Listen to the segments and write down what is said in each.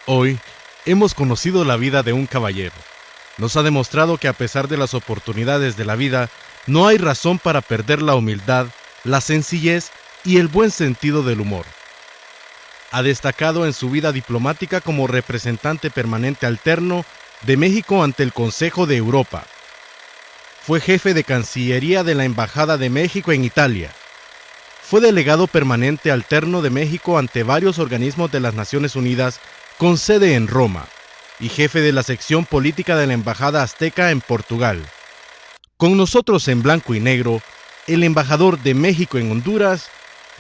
Hoy hemos conocido la vida de un caballero. Nos ha demostrado que a pesar de las oportunidades de la vida, no hay razón para perder la humildad, la sencillez y el buen sentido del humor. Ha destacado en su vida diplomática como representante permanente alterno de México ante el Consejo de Europa. Fue jefe de Cancillería de la Embajada de México en Italia. Fue delegado permanente alterno de México ante varios organismos de las Naciones Unidas con sede en Roma y jefe de la sección política de la Embajada Azteca en Portugal. Con nosotros en blanco y negro, el embajador de México en Honduras,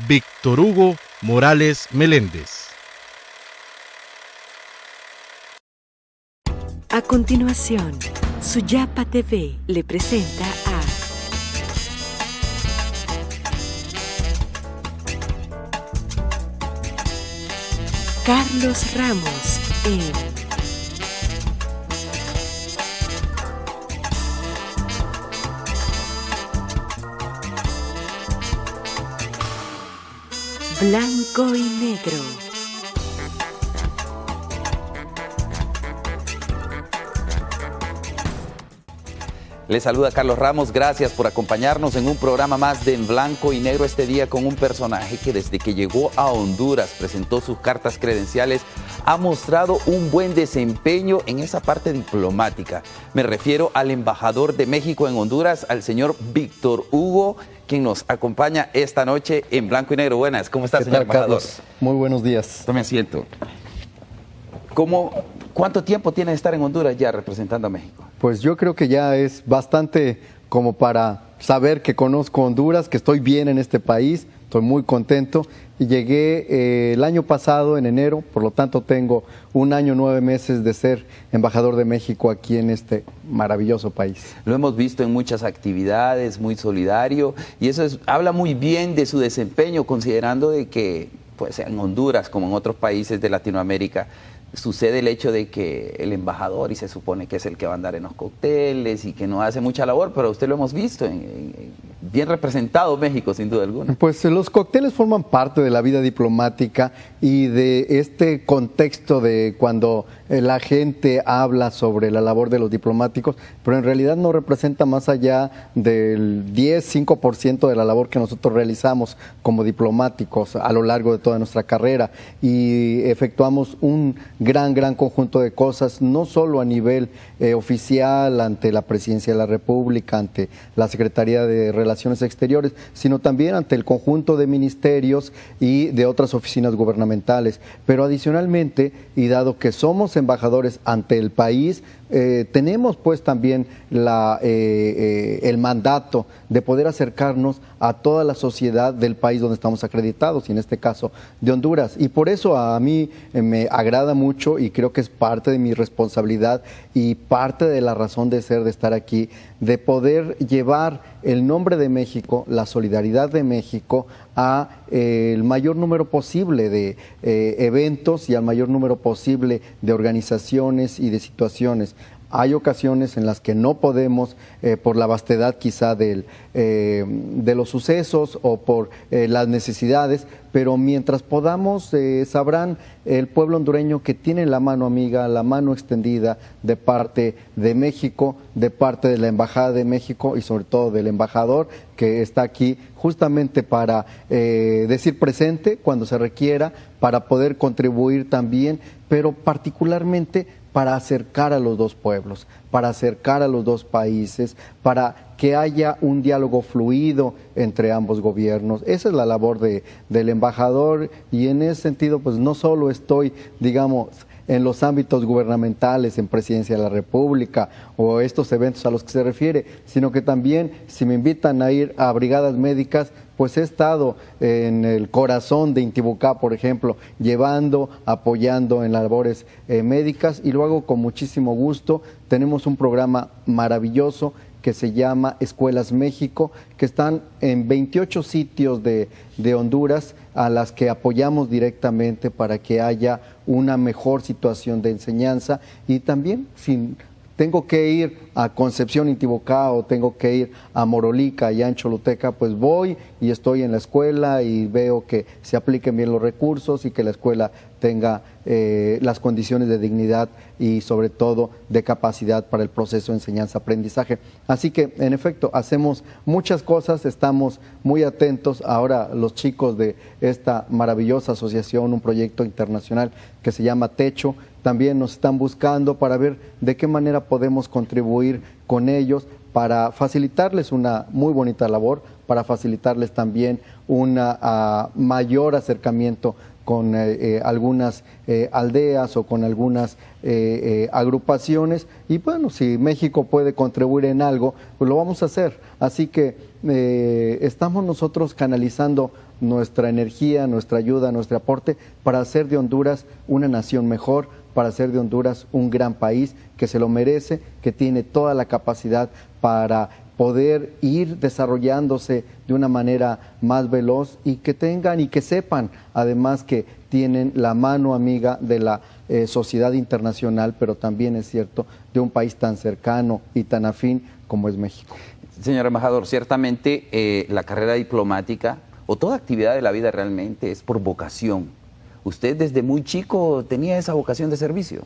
Víctor Hugo Morales Meléndez. A continuación, Suyapa TV le presenta a Carlos Ramos en Blanco y Negro. Les saluda Carlos Ramos, gracias por acompañarnos en un programa más de En Blanco y Negro, este día con un personaje que desde que llegó a Honduras, presentó sus cartas credenciales, ha mostrado un buen desempeño en esa parte diplomática. Me refiero al embajador de México en Honduras, al señor Víctor Hugo, quien nos acompaña esta noche en Blanco y Negro. Buenas, ¿cómo está, señor embajador? Carlos? Muy buenos días. Tome asiento. ¿Cuánto tiempo tiene de estar en Honduras ya representando a México? Pues yo creo que ya es bastante como para saber que conozco Honduras, que estoy bien en este país, estoy muy contento. Y llegué el año pasado, en enero, por lo tanto tengo 1 año 9 meses de ser embajador de México aquí en este maravilloso país. Lo hemos visto en muchas actividades, muy solidario, y eso habla muy bien de su desempeño, considerando de que pues, en Honduras, como en otros países de Latinoamérica, sucede el hecho de que el embajador, y se supone que es el que va a andar en los cócteles y que no hace mucha labor, pero usted lo hemos visto, bien representado México, sin duda alguna. Pues los cócteles forman parte de la vida diplomática y de este contexto de cuando la gente habla sobre la labor de los diplomáticos, pero en realidad no representa más allá del 10-5% de la labor que nosotros realizamos como diplomáticos a lo largo de toda nuestra carrera, y efectuamos un gran conjunto de cosas, no solo a nivel oficial ante la Presidencia de la República, ante la Secretaría de Relaciones Exteriores, sino también ante el conjunto de ministerios y de otras oficinas gubernamentales. Pero adicionalmente, y dado que somos embajadores ante el país, tenemos pues también el mandato de poder acercarnos a toda la sociedad del país donde estamos acreditados, y en este caso de Honduras. Y por eso a mí me agrada mucho, y creo que es parte de mi responsabilidad y parte de la razón de ser de estar aquí, de poder llevar el nombre de México, la solidaridad de México, a el mayor número posible de eventos y al mayor número posible de organizaciones y de situaciones. Hay ocasiones en las que no podemos, por la vastedad quizá de los sucesos o por las necesidades, pero mientras podamos, sabrán el pueblo hondureño que tiene la mano amiga, la mano extendida de parte de México, de parte de la Embajada de México y sobre todo del embajador que está aquí justamente para decir presente cuando se requiera, para poder contribuir también, pero particularmente para acercar a los dos pueblos, para acercar a los dos países, para que haya un diálogo fluido entre ambos gobiernos. Esa es la labor del embajador, y en ese sentido pues no solo estoy, digamos, en los ámbitos gubernamentales, en Presidencia de la República o estos eventos a los que se refiere, sino que también si me invitan a ir a brigadas médicas, pues he estado en el corazón de Intibucá, por ejemplo, llevando, apoyando en labores médicas, y lo hago con muchísimo gusto. Tenemos un programa maravilloso que se llama Escuelas México, que están en 28 sitios de Honduras, a las que apoyamos directamente para que haya una mejor situación de enseñanza, y también sin tengo que ir a Concepción, Intibocá, o tengo que ir a Morolica, allá en Choluteca, pues voy y estoy en la escuela y veo que se apliquen bien los recursos y que la escuela tenga las condiciones de dignidad y sobre todo de capacidad para el proceso de enseñanza-aprendizaje. Así que, en efecto, hacemos muchas cosas, estamos muy atentos. Ahora los chicos de esta maravillosa asociación, un proyecto internacional que se llama Techo, también nos están buscando para ver de qué manera podemos contribuir con ellos para facilitarles una muy bonita labor, para facilitarles también un mayor acercamiento con algunas aldeas o con algunas agrupaciones. Y bueno, si México puede contribuir en algo, pues lo vamos a hacer. Así que estamos nosotros canalizando nuestra energía, nuestra ayuda, nuestro aporte para hacer de Honduras una nación mejor, para hacer de Honduras un gran país que se lo merece, que tiene toda la capacidad para poder ir desarrollándose de una manera más veloz y que tengan y que sepan además que tienen la mano amiga de la sociedad internacional, pero también es cierto de un país tan cercano y tan afín como es México. Señor embajador, ciertamente la carrera diplomática o toda actividad de la vida realmente es por vocación. ¿Usted desde muy chico tenía esa vocación de servicio?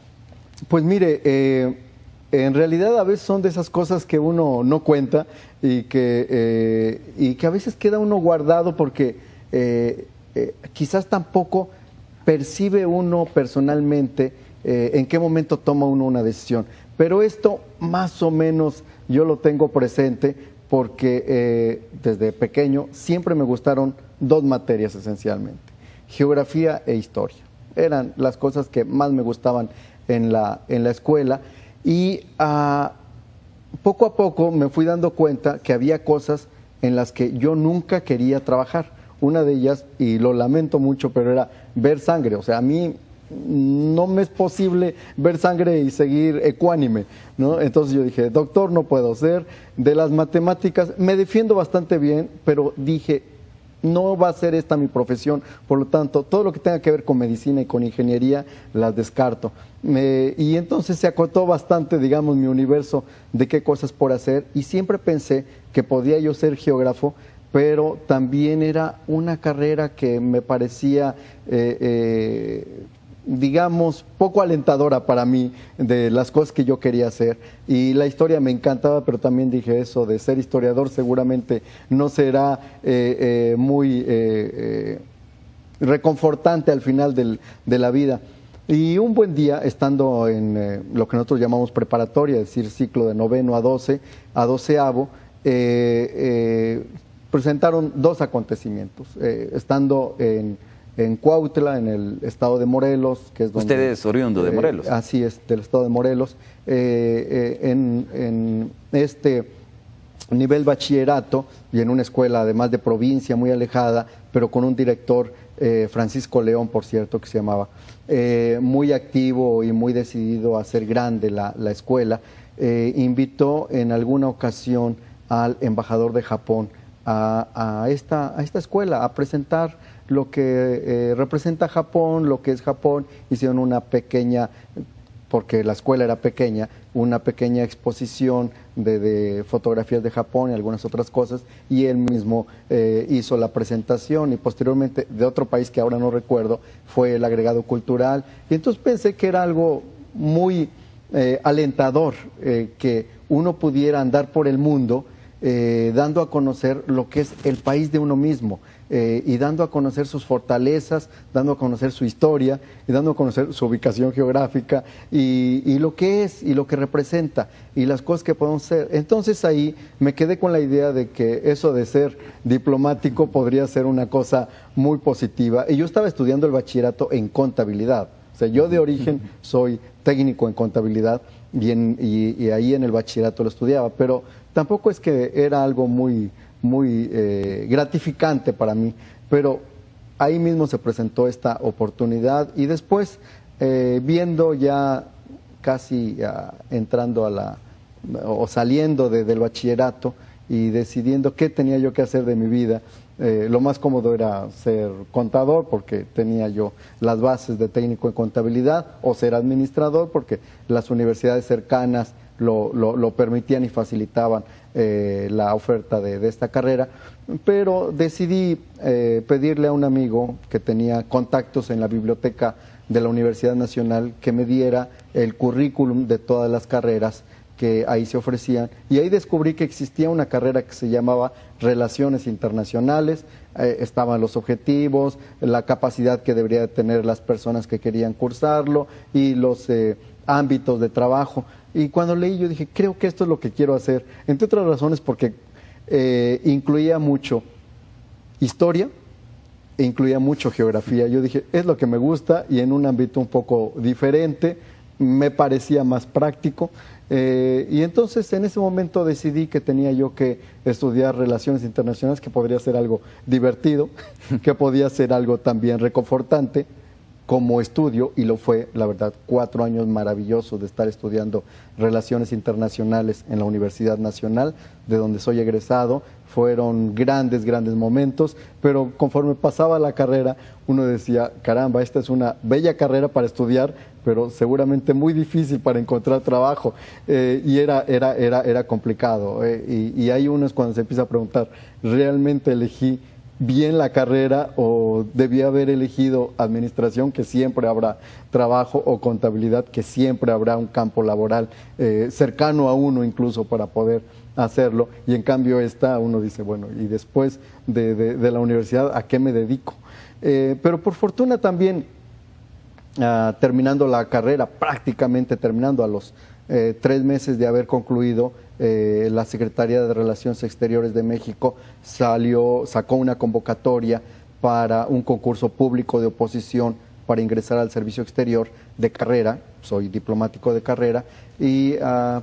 Pues mire, en realidad a veces son de esas cosas que uno no cuenta y que a veces queda uno guardado porque quizás tampoco percibe uno personalmente en qué momento toma uno una decisión. Pero esto más o menos yo lo tengo presente porque desde pequeño siempre me gustaron dos materias esencialmente: geografía e historia. Eran las cosas que más me gustaban en la escuela. Y poco a poco me fui dando cuenta que había cosas en las que yo nunca quería trabajar. Una de ellas, y lo lamento mucho, pero era ver sangre. O sea, a mí no me es posible ver sangre y seguir ecuánime, ¿no? Entonces yo dije, doctor no puedo ser. De las matemáticas me defiendo bastante bien, pero dije, no va a ser esta mi profesión, por lo tanto, todo lo que tenga que ver con medicina y con ingeniería, las descarto. Y entonces se acotó bastante, digamos, mi universo de qué cosas por hacer, y siempre pensé que podía yo ser geógrafo, pero también era una carrera que me parecía, digamos, poco alentadora para mí de las cosas que yo quería hacer. Y la historia me encantaba, pero también dije, eso de ser historiador seguramente no será muy reconfortante al final de la vida. Y un buen día, estando en lo que nosotros llamamos preparatoria, es decir, ciclo de 9º a 12º, presentaron dos acontecimientos. Estando en Cuautla, en el estado de Morelos, que es donde... ¿Usted es oriundo de Morelos? Así es, del estado de Morelos. En este nivel bachillerato y en una escuela además de provincia muy alejada, pero con un director, Francisco León, por cierto, que se llamaba, muy activo y muy decidido a hacer grande la escuela, invitó en alguna ocasión al embajador de Japón a esta escuela a presentar lo que representa Japón, lo que es Japón. Hicieron una pequeña, porque la escuela era pequeña, una pequeña exposición de fotografías de Japón y algunas otras cosas, y él mismo hizo la presentación, y posteriormente de otro país que ahora no recuerdo, fue el agregado cultural. Y entonces pensé que era algo muy alentador, que uno pudiera andar por el mundo dando a conocer lo que es el país de uno mismo, y dando a conocer sus fortalezas, dando a conocer su historia y dando a conocer su ubicación geográfica y lo que es y lo que representa y las cosas que podemos ser. Entonces ahí me quedé con la idea de que eso de ser diplomático podría ser una cosa muy positiva. Y yo estaba estudiando el bachillerato en contabilidad. O sea, yo de origen soy técnico en contabilidad y ahí en el bachillerato lo estudiaba, pero tampoco es que era algo muy gratificante para mí, pero ahí mismo se presentó esta oportunidad. Y después, viendo ya casi entrando o saliendo del bachillerato y decidiendo qué tenía yo que hacer de mi vida, Lo más cómodo era ser contador porque tenía yo las bases de técnico en contabilidad, o ser administrador porque las universidades cercanas lo permitían y facilitaban la oferta de esta carrera, pero decidí pedirle a un amigo que tenía contactos en la biblioteca de la Universidad Nacional que me diera el currículum de todas las carreras que ahí se ofrecían, y ahí descubrí que existía una carrera que se llamaba Relaciones Internacionales. Estaban los objetivos, la capacidad que deberían tener las personas que querían cursarlo y los ámbitos de trabajo. Y cuando leí yo dije, creo que esto es lo que quiero hacer, entre otras razones porque incluía mucho historia e incluía mucho geografía. Yo dije, es lo que me gusta y en un ámbito un poco diferente, me parecía más práctico. Y entonces en ese momento decidí que tenía yo que estudiar Relaciones Internacionales, que podría ser algo divertido, que podía ser algo también reconfortante como estudio, y lo fue, la verdad, 4 años maravillosos de estar estudiando Relaciones Internacionales en la Universidad Nacional, de donde soy egresado. Fueron grandes momentos, pero conforme pasaba la carrera, uno decía, caramba, esta es una bella carrera para estudiar, pero seguramente muy difícil para encontrar trabajo, y era complicado, y ahí uno es cuando se empieza a preguntar, ¿realmente elegí bien la carrera o debía haber elegido administración, que siempre habrá trabajo, o contabilidad, que siempre habrá un campo laboral cercano a uno incluso para poder hacerlo? Y en cambio uno dice, bueno, y después de la universidad, ¿a qué me dedico? Pero por fortuna también, terminando la carrera, prácticamente terminando a los 3 meses de haber concluido, la Secretaría de Relaciones Exteriores de México sacó una convocatoria para un concurso público de oposición para ingresar al servicio exterior de carrera. Soy diplomático de carrera y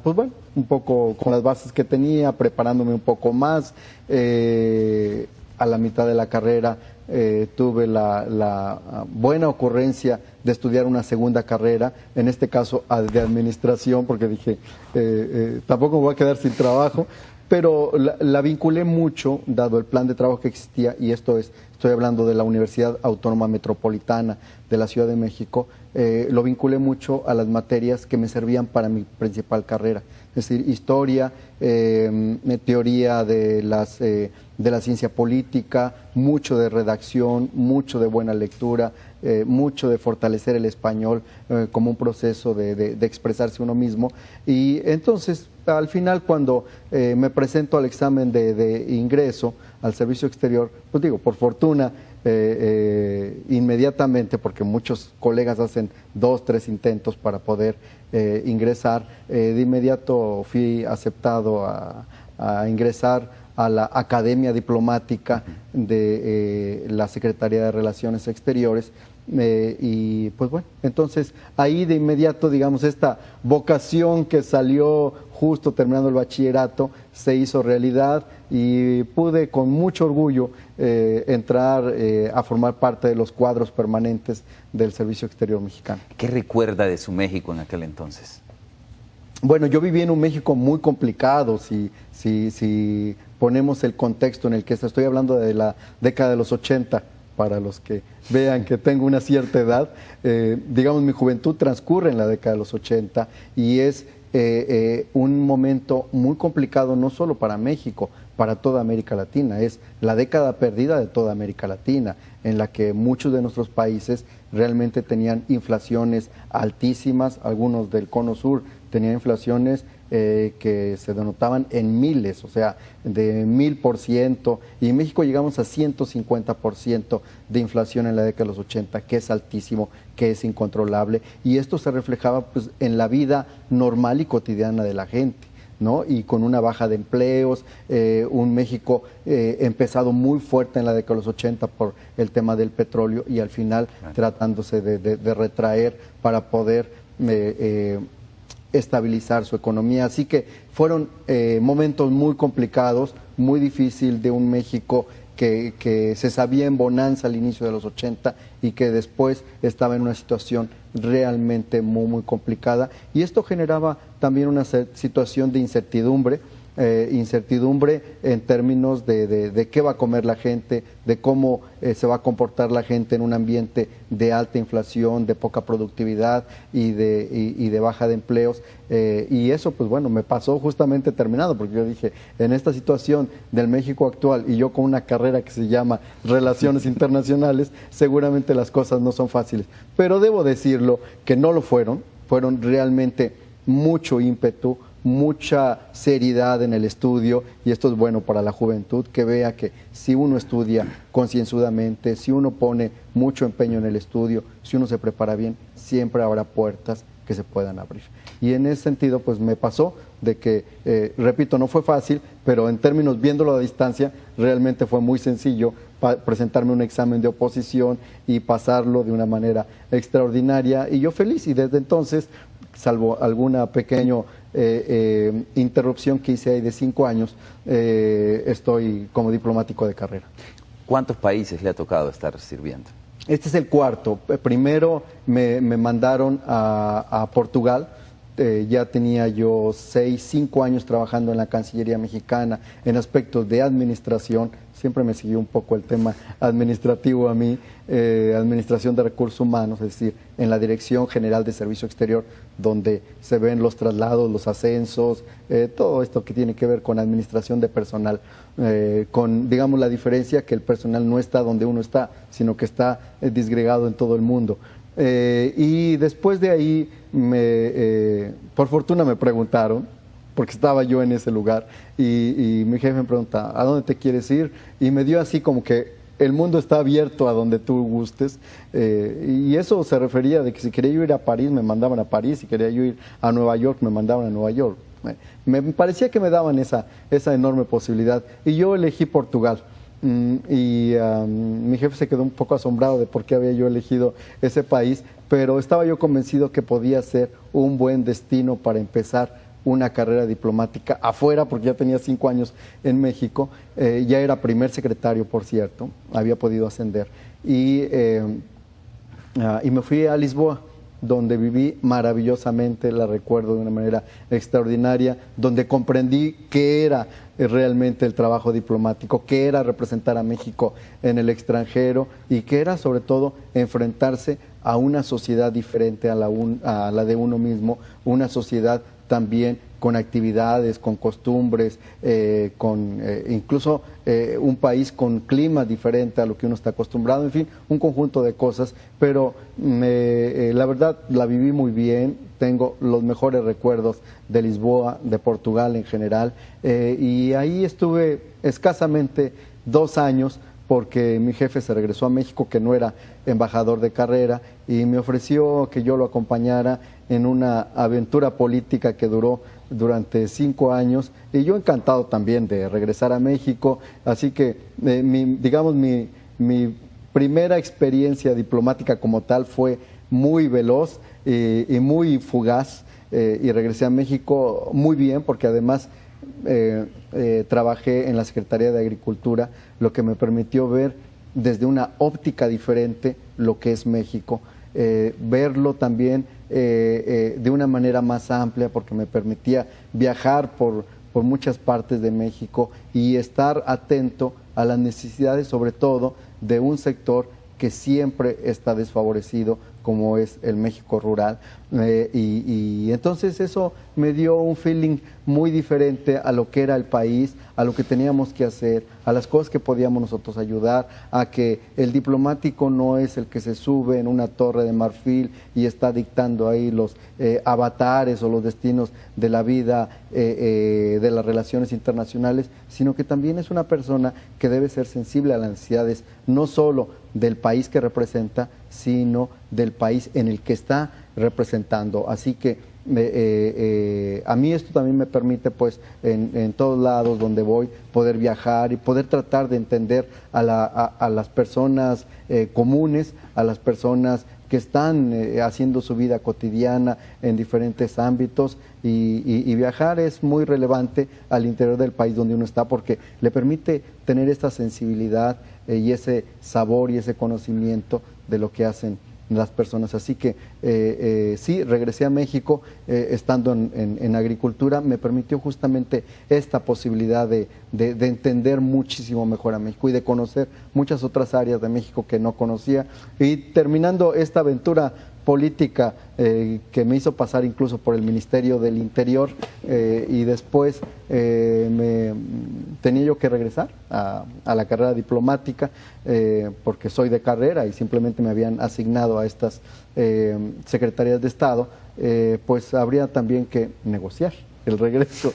pues bueno, un poco con las bases que tenía, preparándome un poco más, a la mitad de la carrera tuve la buena ocurrencia de estudiar una segunda carrera, en este caso de administración, porque dije, tampoco me voy a quedar sin trabajo, pero la vinculé mucho, dado el plan de trabajo que existía, y estoy hablando de la Universidad Autónoma Metropolitana de la Ciudad de México, lo vinculé mucho a las materias que me servían para mi principal carrera, es decir, historia, teoría de la ciencia política, mucho de redacción, mucho de buena lectura, mucho de fortalecer el español como un proceso de expresarse uno mismo. Y entonces, al final, cuando me presento al examen de ingreso al servicio exterior, pues digo, por fortuna, inmediatamente, porque muchos colegas hacen 2, 3 intentos para poder ingresar, de inmediato fui aceptado a ingresar a la Academia Diplomática de la Secretaría de Relaciones Exteriores, y pues bueno, entonces ahí de inmediato, digamos, esta vocación que salió justo terminando el bachillerato se hizo realidad, y pude con mucho orgullo entrar a formar parte de los cuadros permanentes del Servicio Exterior mexicano. ¿Qué recuerda de su México en aquel entonces? Bueno, yo viví en un México muy complicado, si ponemos el contexto en el que estoy hablando de la década de los 80, para los que vean que tengo una cierta edad, digamos, mi juventud transcurre en la década de los 80, y es un momento muy complicado no solo para México, para toda América Latina. Es la década perdida de toda América Latina, en la que muchos de nuestros países realmente tenían inflaciones altísimas. Algunos del Cono Sur tenían inflaciones que se denotaban en miles, o sea, de 1000%, y en México llegamos a 150% de inflación en la década de los 80, que es altísimo, que es incontrolable, y esto se reflejaba pues en la vida normal y cotidiana de la gente, ¿no? Y con una baja de empleos, un México empezado muy fuerte en la década de los 80 por el tema del petróleo, y al final tratándose de retraer para poder estabilizar su economía. Así que fueron momentos muy complicados, muy difícil, de un México que se sabía en bonanza al inicio de los 80 y que después estaba en una situación realmente muy complicada, y esto generaba también una situación de incertidumbre incertidumbre en términos de qué va a comer la gente, de cómo se va a comportar la gente en un ambiente de alta inflación, de poca productividad y de baja de empleos. Y eso, pues bueno, me pasó justamente terminado, porque yo dije, en esta situación del México actual y yo con una carrera que se llama Relaciones Internacionales, seguramente las cosas no son fáciles. Pero debo decirlo que no lo fueron realmente mucho ímpetu, mucha seriedad en el estudio, y esto es bueno para la juventud, que vea que si uno estudia concienzudamente, si uno pone mucho empeño en el estudio, si uno se prepara bien, siempre habrá puertas que se puedan abrir. Y en ese sentido, pues me pasó de que, repito, no fue fácil, pero en términos viéndolo a distancia, realmente fue muy sencillo presentarme un examen de oposición y pasarlo de una manera extraordinaria, y yo feliz, y desde entonces, salvo alguna pequeña interrupción que hice ahí de 5 años, estoy como diplomático de carrera. ¿Cuántos países le ha tocado estar sirviendo? Este es el cuarto. Primero me mandaron a Portugal. Ya tenía yo 5 años trabajando en la Cancillería mexicana en aspectos de administración. Siempre me siguió un poco el tema administrativo a mí, administración de recursos humanos, es decir, en la Dirección General de Servicio Exterior, donde se ven los traslados, los ascensos, todo esto que tiene que ver con administración de personal, con, digamos, la diferencia que el personal no está donde uno está, sino que está disgregado en todo el mundo. Y después de ahí, por fortuna me preguntaron, porque estaba yo en ese lugar, y mi jefe me pregunta, ¿a dónde te quieres ir? Y me dio así como que el mundo está abierto a donde tú gustes, y eso se refería de que si quería yo ir a París, me mandaban a París, si quería yo ir a Nueva York, me mandaban a Nueva York. Me parecía que me daban esa enorme posibilidad, y yo elegí Portugal. Mi jefe se quedó un poco asombrado de por qué había yo elegido ese país, pero estaba yo convencido que podía ser un buen destino para empezar una carrera diplomática afuera, porque ya tenía 5 años en México, ya era primer secretario, por cierto, había podido ascender, y me fui a Lisboa, donde viví maravillosamente, la recuerdo de una manera extraordinaria, donde comprendí qué era realmente el trabajo diplomático, qué era representar a México en el extranjero y qué era sobre todo enfrentarse a una sociedad diferente a la de uno mismo, una sociedad también con actividades, con costumbres, incluso un país con clima diferente a lo que uno está acostumbrado, en fin, un conjunto de cosas, pero la verdad la viví muy bien, tengo los mejores recuerdos de Lisboa, de Portugal en general, y ahí estuve escasamente 2 años, porque mi jefe se regresó a México, que no era embajador de carrera, y me ofreció que yo lo acompañara en una aventura política que duró durante 5 años, y yo encantado también de regresar a México, así que mi primera experiencia diplomática como tal fue muy veloz y muy fugaz, y regresé a México muy bien, porque además trabajé en la Secretaría de Agricultura, lo que me permitió ver desde una óptica diferente lo que es México, verlo también de una manera más amplia, porque me permitía viajar por muchas partes de México y estar atento a las necesidades, sobre todo de un sector que siempre está desfavorecido, como es el México rural, y entonces eso me dio un feeling muy diferente a lo que era el país, a lo que teníamos que hacer, a las cosas que podíamos nosotros ayudar, a que el diplomático no es el que se sube en una torre de marfil y está dictando ahí los avatares o los destinos de la vida de las relaciones internacionales, sino que también es una persona que debe ser sensible a las necesidades no solo del país que representa, sino del país en el que está representando. Así que a mí esto también me permite, pues, en todos lados donde voy, poder viajar y poder tratar de entender a las personas comunes, a las personas que están haciendo su vida cotidiana en diferentes ámbitos, y viajar es muy relevante al interior del país donde uno está, porque le permite tener esta sensibilidad y ese sabor y ese conocimiento de lo que hacen las personas. Así que sí, regresé a México estando en agricultura, me permitió justamente esta posibilidad de entender muchísimo mejor a México y de conocer muchas otras áreas de México que no conocía. Y terminando esta aventura política que me hizo pasar incluso por el Ministerio del Interior y después tenía yo que regresar a la carrera diplomática porque soy de carrera y simplemente me habían asignado a estas secretarías de Estado, pues habría también que negociar el regreso.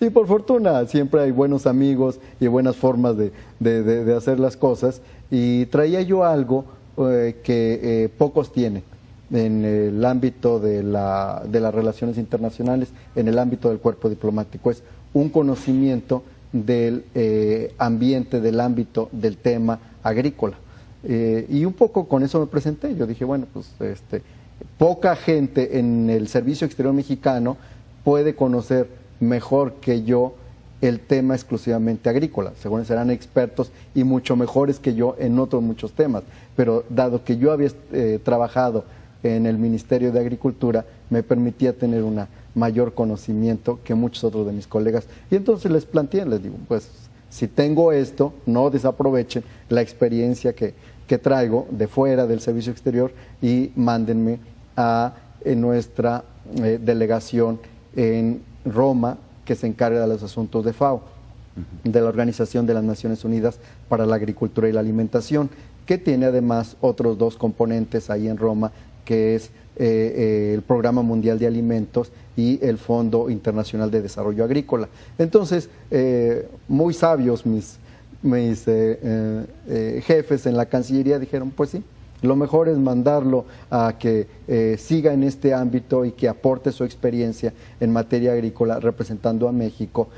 Y por fortuna siempre hay buenos amigos y buenas formas de hacer las cosas, y traía yo algo que pocos tienen en el ámbito de las relaciones internacionales, en el ámbito del cuerpo diplomático. Es un conocimiento del ambiente, del ámbito, del tema agrícola. Y un poco con eso me presenté. Yo dije, bueno, pues poca gente en el Servicio Exterior Mexicano puede conocer mejor que yo el tema exclusivamente agrícola. Según serán expertos y mucho mejores que yo en otros muchos temas. Pero dado que yo había trabajado en el Ministerio de Agricultura, me permitía tener un mayor conocimiento que muchos otros de mis colegas. Y entonces les planteé, les digo, pues si tengo esto, no desaprovechen la experiencia que traigo de fuera del Servicio Exterior y mándenme a nuestra delegación en Roma, que se encarga de los asuntos de FAO, de la Organización de las Naciones Unidas para la Agricultura y la Alimentación, que tiene además otros dos componentes ahí en Roma, que es el Programa Mundial de Alimentos y el Fondo Internacional de Desarrollo Agrícola. Entonces, muy sabios mis jefes en la Cancillería dijeron, pues sí, lo mejor es mandarlo a que siga en este ámbito y que aporte su experiencia en materia agrícola representando a México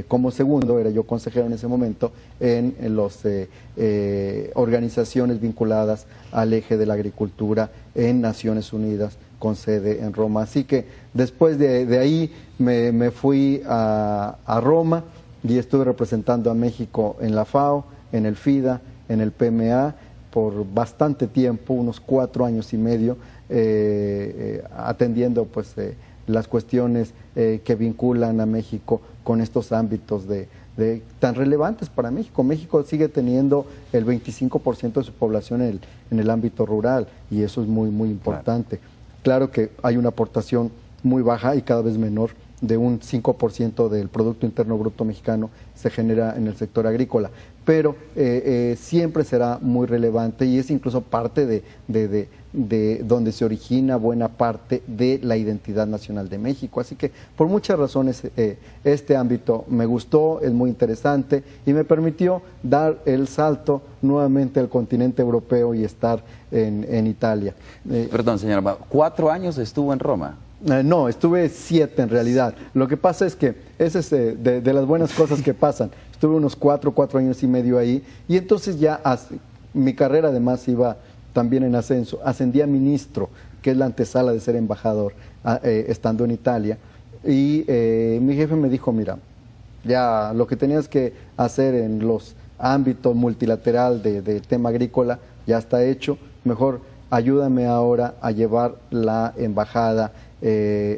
como segundo, era yo consejero en ese momento, en las organizaciones vinculadas al eje de la agricultura en Naciones Unidas con sede en Roma. Así que después de ahí me fui a Roma y estuve representando a México en la FAO, en el FIDA, en el PMA, por bastante tiempo, unos 4 años y medio, atendiendo pues las cuestiones que vinculan a México con estos ámbitos tan relevantes para México. México sigue teniendo el 25% de su población en el ámbito rural, y eso es muy, muy importante. Claro que hay una aportación muy baja y cada vez menor, de un 5% del Producto Interno Bruto mexicano se genera en el sector agrícola, pero siempre será muy relevante y es incluso parte de donde se origina buena parte de la identidad nacional de México. Así que por muchas razones este ámbito me gustó, es muy interesante y me permitió dar el salto nuevamente al continente europeo y estar en Italia. Perdón, señora, 4 años estuvo en Roma. No, estuve 7 en realidad. Lo que pasa es que ese es de las buenas cosas que pasan. Estuve unos 4 años y medio ahí, y entonces ya mi carrera además iba también en ascenso. Ascendí a ministro, que es la antesala de ser embajador, estando en Italia. Y mi jefe me dijo, mira, ya lo que tenías que hacer en los ámbitos multilateral del tema agrícola ya está hecho. Mejor ayúdame ahora a llevar la embajada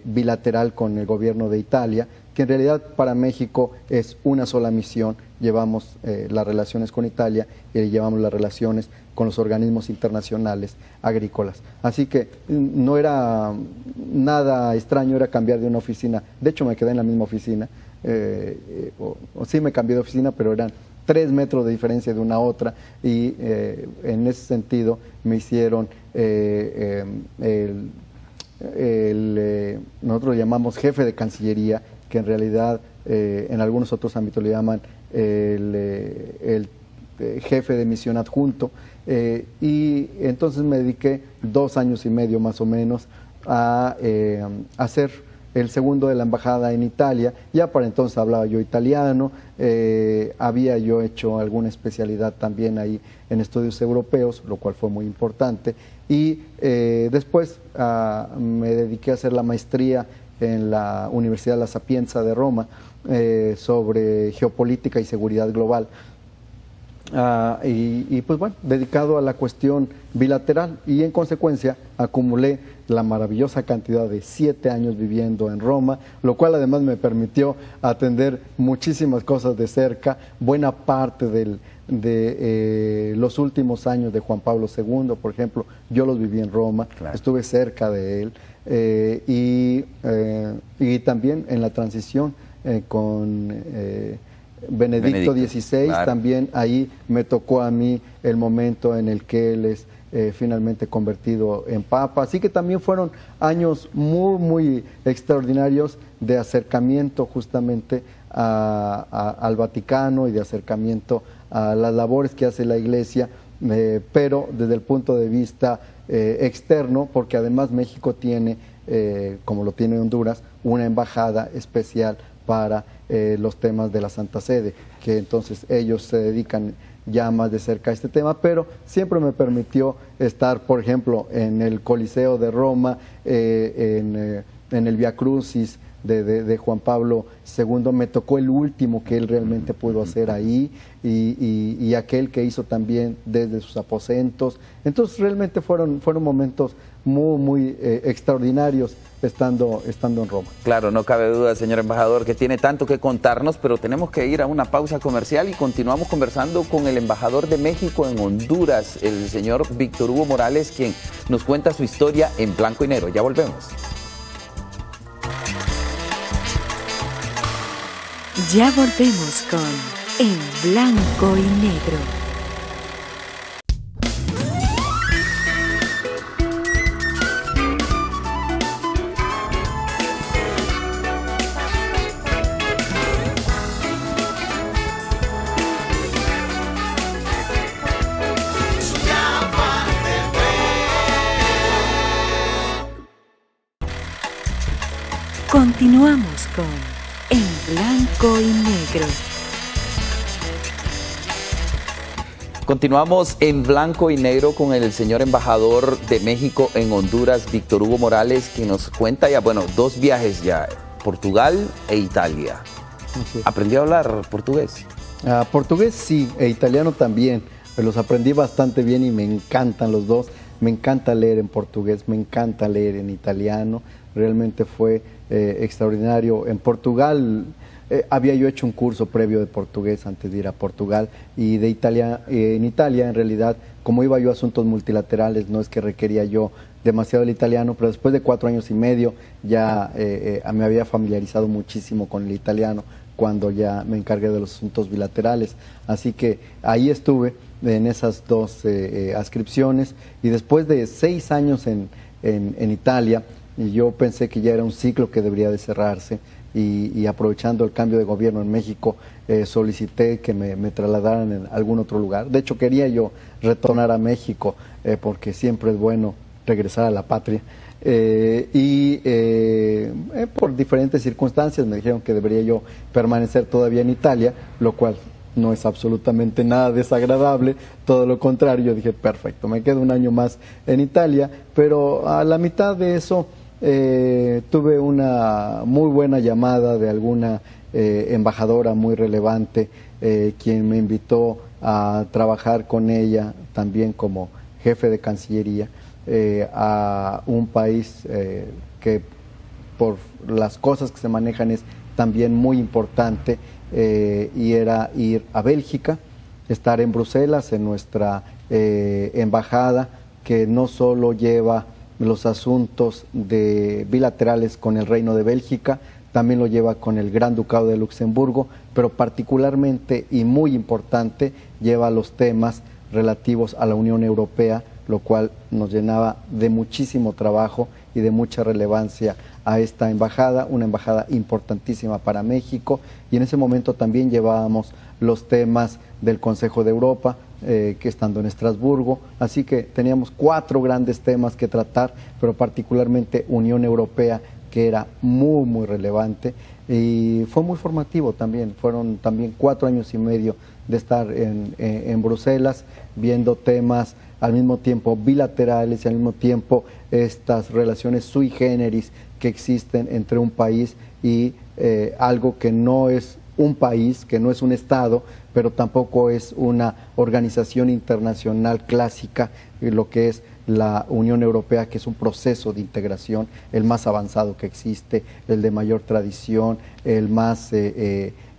bilateral con el gobierno de Italia, que en realidad para México es una sola misión. Llevamos las relaciones con Italia y llevamos las relaciones con los organismos internacionales agrícolas. Así que no era nada extraño, era cambiar de una oficina. De hecho, me quedé en la misma oficina, o sí me cambié de oficina, pero eran 3 metros de diferencia de una a otra, y en ese sentido me hicieron nosotros lo llamamos jefe de Cancillería, que en realidad en algunos otros ámbitos le llaman el jefe de misión adjunto, y entonces me dediqué 2 años y medio más o menos a hacer el segundo de la embajada en Italia. Ya para entonces hablaba yo italiano, había yo hecho alguna especialidad también ahí en estudios europeos, lo cual fue muy importante, y después me dediqué a hacer la maestría en la Universidad La Sapienza de Roma sobre geopolítica y seguridad global. Y pues bueno, dedicado a la cuestión bilateral, y en consecuencia acumulé la maravillosa cantidad de 7 años viviendo en Roma, lo cual además me permitió atender muchísimas cosas de cerca. Buena parte de los últimos años de Juan Pablo II, por ejemplo, yo los viví en Roma, claro. Estuve cerca de él, y también en la transición con Benedicto XVI, claro. También ahí me tocó a mí el momento en el que él es finalmente convertido en papa. Así que también fueron años muy, muy extraordinarios de acercamiento justamente al Vaticano y de acercamiento a las labores que hace la Iglesia, pero desde el punto de vista externo, porque además México tiene, como lo tiene Honduras, una embajada especial para los temas de la Santa Sede, que entonces ellos se dedican ya más de cerca a este tema, pero siempre me permitió estar, por ejemplo, en el Coliseo de Roma, en el Via Crucis de Juan Pablo II. Me tocó el último que él realmente pudo hacer ahí, y aquel que hizo también desde sus aposentos. Entonces realmente fueron momentos muy, muy extraordinarios estando en Roma. Claro, no cabe duda, señor embajador, que tiene tanto que contarnos, pero tenemos que ir a una pausa comercial y continuamos conversando con el embajador de México en Honduras, el señor Víctor Hugo Morales, quien nos cuenta su historia en blanco y negro. Ya volvemos. Ya volvemos con En Blanco y Negro. Continuamos con En Blanco y Negro. Continuamos en blanco y negro con el señor embajador de México en Honduras, Víctor Hugo Morales, que nos cuenta ya, bueno, 2 viajes ya, Portugal e Italia. Sí. ¿Aprendió a hablar portugués? Portugués sí, e italiano también. Los aprendí bastante bien y me encantan los dos. Me encanta leer en portugués, me encanta leer en italiano. Realmente fue extraordinario. En Portugal había yo hecho un curso previo de portugués antes de ir a Portugal, y de Italia, en Italia en realidad, como iba yo a asuntos multilaterales, no es que requería yo demasiado el italiano, pero después de 4 años y medio ya me había familiarizado muchísimo con el italiano cuando ya me encargué de los asuntos bilaterales. Así que ahí estuve en esas 2 adscripciones, y después de 6 años en Italia, yo pensé que ya era un ciclo que debería de cerrarse, y aprovechando el cambio de gobierno en México, solicité que me trasladaran en algún otro lugar. De hecho, quería yo retornar a México, porque siempre es bueno regresar a la patria, por diferentes circunstancias me dijeron que debería yo permanecer todavía en Italia, lo cual no es absolutamente nada desagradable, todo lo contrario. Yo dije, perfecto, me quedo un año más en Italia, pero a la mitad de eso tuve una muy buena llamada de alguna embajadora muy relevante, quien me invitó a trabajar con ella también como jefe de Cancillería a un país que por las cosas que se manejan es también muy importante, y era ir a Bélgica, estar en Bruselas, en nuestra embajada, que no solo lleva los asuntos bilaterales con el Reino de Bélgica, también lo lleva con el Gran Ducado de Luxemburgo, pero particularmente y muy importante lleva los temas relativos a la Unión Europea, lo cual nos llenaba de muchísimo trabajo y de mucha relevancia a esta embajada, una embajada importantísima para México, y en ese momento también llevábamos los temas del Consejo de Europa, que estando en Estrasburgo, así que teníamos 4 grandes temas que tratar, pero particularmente Unión Europea, que era muy, muy relevante, y fue muy formativo también. Fueron también 4 años y medio de estar en Bruselas, viendo temas al mismo tiempo bilaterales y al mismo tiempo estas relaciones sui generis que existen entre un país y algo que no es un país, que no es un Estado, pero tampoco es una organización internacional clásica, lo que es la Unión Europea, que es un proceso de integración, el más avanzado que existe, el de mayor tradición, el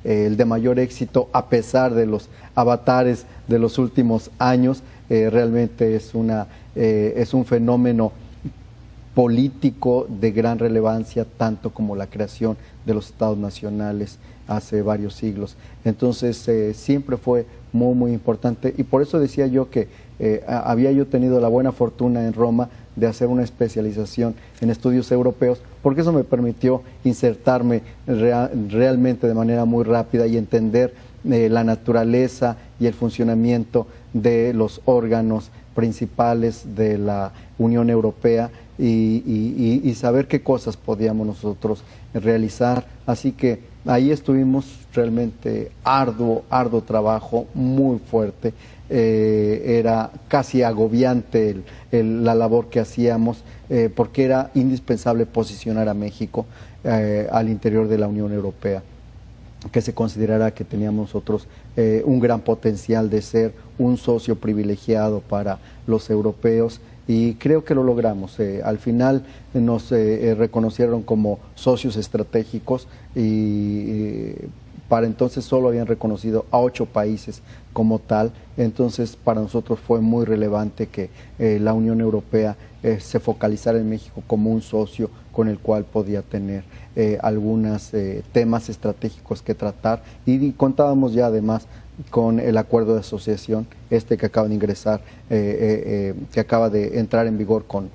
de mayor éxito, a pesar de los avatares de los últimos años. Realmente es un fenómeno político de gran relevancia, tanto como la creación de los estados nacionales hace varios siglos. Entonces siempre fue muy, muy importante, y por eso decía yo que había yo tenido la buena fortuna en Roma de hacer una especialización en estudios europeos, porque eso me permitió insertarme realmente de manera muy rápida y entender la naturaleza y el funcionamiento de los órganos principales de la Unión Europea y saber qué cosas podíamos nosotros realizar. Así que ahí estuvimos realmente arduo trabajo, muy fuerte. Era casi agobiante la labor que hacíamos, porque era indispensable posicionar a México al interior de la Unión Europea, que se considerara que teníamos nosotros un gran potencial de ser un socio privilegiado para los europeos, y creo que lo logramos. Al final nos reconocieron como socios estratégicos, y para entonces solo habían reconocido a 8 países como tal. Entonces para nosotros fue muy relevante que la Unión Europea se focalizara en México como un socio con el cual podía tener algunos temas estratégicos que tratar, y contábamos ya además con el acuerdo de asociación que acaba de ingresar, que acaba de entrar en vigor con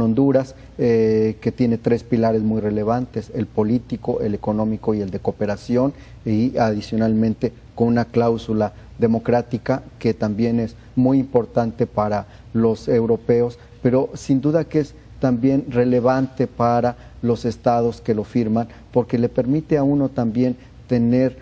Honduras, que tiene 3 pilares muy relevantes: el político, el económico y el de cooperación, y adicionalmente con una cláusula democrática que también es muy importante para los europeos, pero sin duda que es también relevante para los estados que lo firman, porque le permite a uno también tener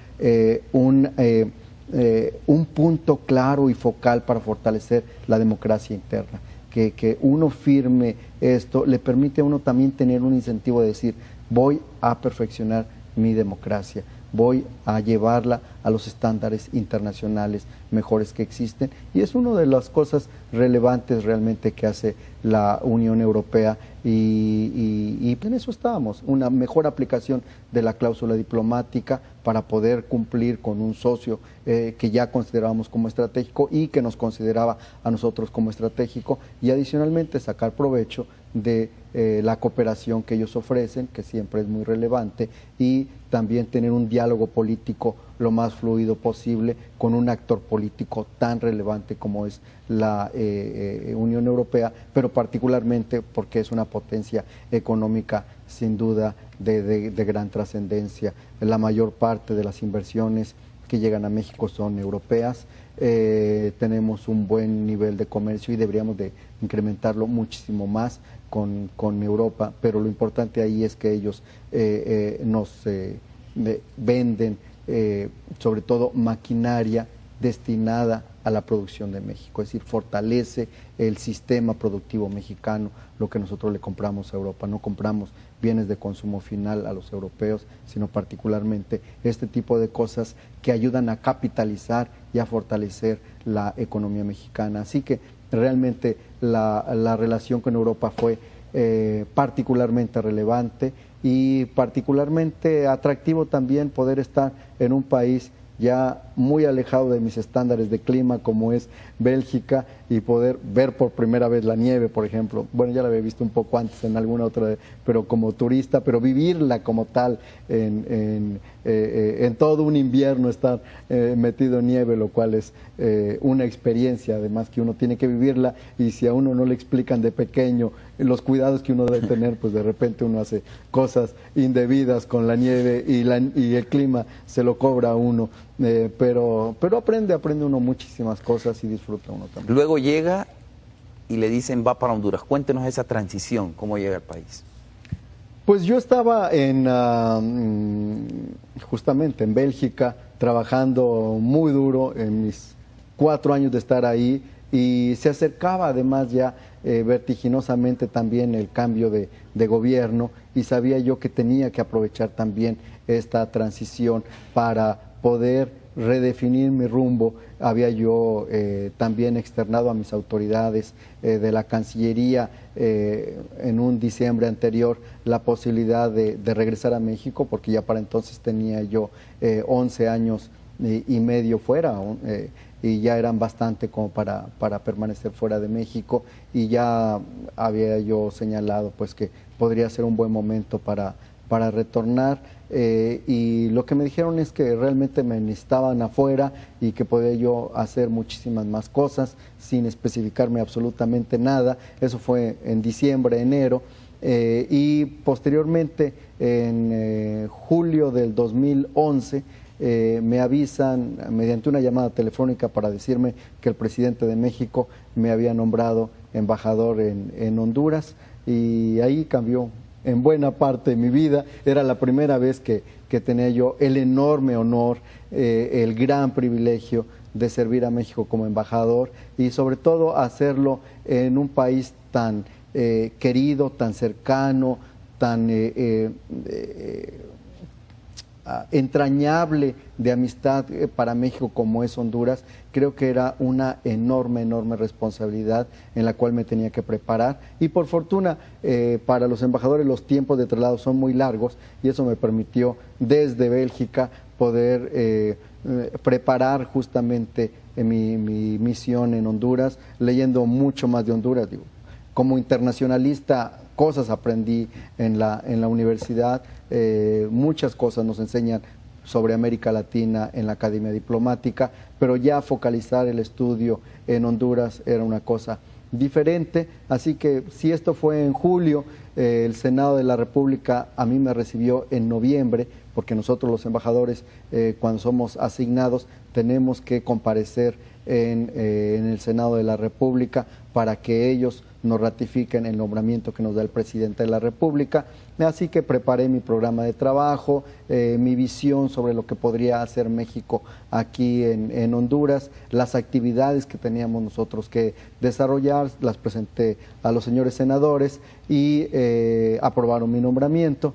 un punto claro y focal para fortalecer la democracia interna. Que uno firme esto le permite a uno también tener un incentivo de decir: voy a perfeccionar mi democracia, voy a llevarla a los estándares internacionales mejores que existen, y es una de las cosas relevantes realmente que hace la Unión Europea, y en eso estábamos, una mejor aplicación de la cláusula diplomática para poder cumplir con un socio que ya considerábamos como estratégico y que nos consideraba a nosotros como estratégico, y adicionalmente sacar provecho de la cooperación que ellos ofrecen, que siempre es muy relevante, y también tener un diálogo político lo más fluido posible con un actor político tan relevante como es la Unión Europea, pero particularmente porque es una potencia económica sin duda de gran trascendencia. La mayor parte de las inversiones que llegan a México son europeas. Tenemos un buen nivel de comercio y deberíamos de incrementarlo muchísimo más con Europa, pero lo importante ahí es que ellos nos venden sobre todo maquinaria destinada a la producción de México, es decir, fortalece el sistema productivo mexicano, lo que nosotros le compramos a Europa. No compramos bienes de consumo final a los europeos, sino particularmente este tipo de cosas que ayudan a capitalizar y a fortalecer la economía mexicana. Así que realmente la relación con Europa fue particularmente relevante, y particularmente atractivo también poder estar en un país ya muy alejado de mis estándares de clima como es Bélgica, y poder ver por primera vez la nieve, por ejemplo. Bueno, ya la había visto un poco antes en alguna otra, pero como turista, pero vivirla como tal en todo un invierno, estar metido en nieve, lo cual es una experiencia además que uno tiene que vivirla, y si a uno no le explican de pequeño los cuidados que uno debe tener, pues de repente uno hace cosas indebidas con la nieve, y el clima se lo cobra a uno, pero aprende uno muchísimas cosas y disfruta uno también. Luego llega y le dicen va para Honduras. Cuéntenos esa transición, cómo llega al país. Pues yo estaba justamente en Bélgica, trabajando muy duro en mis 4 años de estar ahí, y se acercaba además ya vertiginosamente también el cambio de gobierno, y sabía yo que tenía que aprovechar también esta transición para poder redefinir mi rumbo. Había yo también externado a mis autoridades de la Cancillería en un diciembre anterior la posibilidad de regresar a México, porque ya para entonces tenía yo 11 años y medio fuera, y ya eran bastante como para permanecer fuera de México, y ya había yo señalado pues que podría ser un buen momento para retornar, y lo que me dijeron es que realmente me necesitaban afuera y que podía yo hacer muchísimas más cosas sin especificarme absolutamente nada. Eso fue en diciembre, enero, y posteriormente en julio del 2011 me avisan mediante una llamada telefónica para decirme que el presidente de México me había nombrado embajador en Honduras, y ahí cambió en buena parte de mi vida. Era la primera vez que tenía yo el enorme honor, el gran privilegio de servir a México como embajador, y sobre todo hacerlo en un país tan querido, tan cercano, tan entrañable de amistad para México como es Honduras. Creo que era una enorme responsabilidad en la cual me tenía que preparar, y por fortuna para los embajadores los tiempos de traslado son muy largos, y eso me permitió desde Bélgica poder preparar justamente mi misión en Honduras, leyendo mucho más de Honduras. Digo, como internacionalista, cosas aprendí en la universidad, muchas cosas nos enseñan sobre América Latina en la Academia Diplomática, pero ya focalizar el estudio en Honduras era una cosa diferente. Así que si esto fue en julio, el Senado de la República a mí me recibió en noviembre, porque nosotros los embajadores cuando somos asignados tenemos que comparecer en el Senado de la República para que ellos nos ratifiquen el nombramiento que nos da el presidente de la República. Así que preparé mi programa de trabajo, mi visión sobre lo que podría hacer México aquí en Honduras, las actividades que teníamos nosotros que desarrollar, las presenté a los señores senadores y aprobaron mi nombramiento.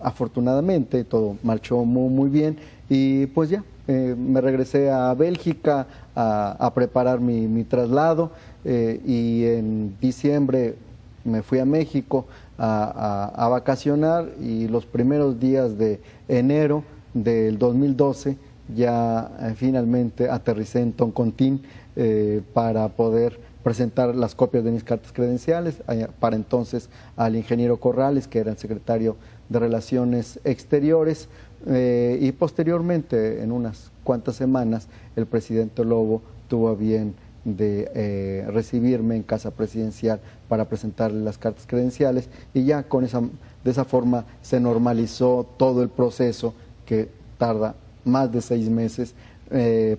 Afortunadamente todo marchó muy bien, y pues ya me regresé a Bélgica a preparar mi traslado, y en diciembre me fui a México a vacacionar, y los primeros días de enero del 2012 ya finalmente aterricé en Toncontín para poder presentar las copias de mis cartas credenciales, para entonces al ingeniero Corrales, que era el secretario de Relaciones Exteriores, y posteriormente, en unas cuantas semanas, el presidente Lobo tuvo a bien de recibirme en casa presidencial para presentarle las cartas credenciales, y ya de esa forma se normalizó todo el proceso, que tarda más de 6 meses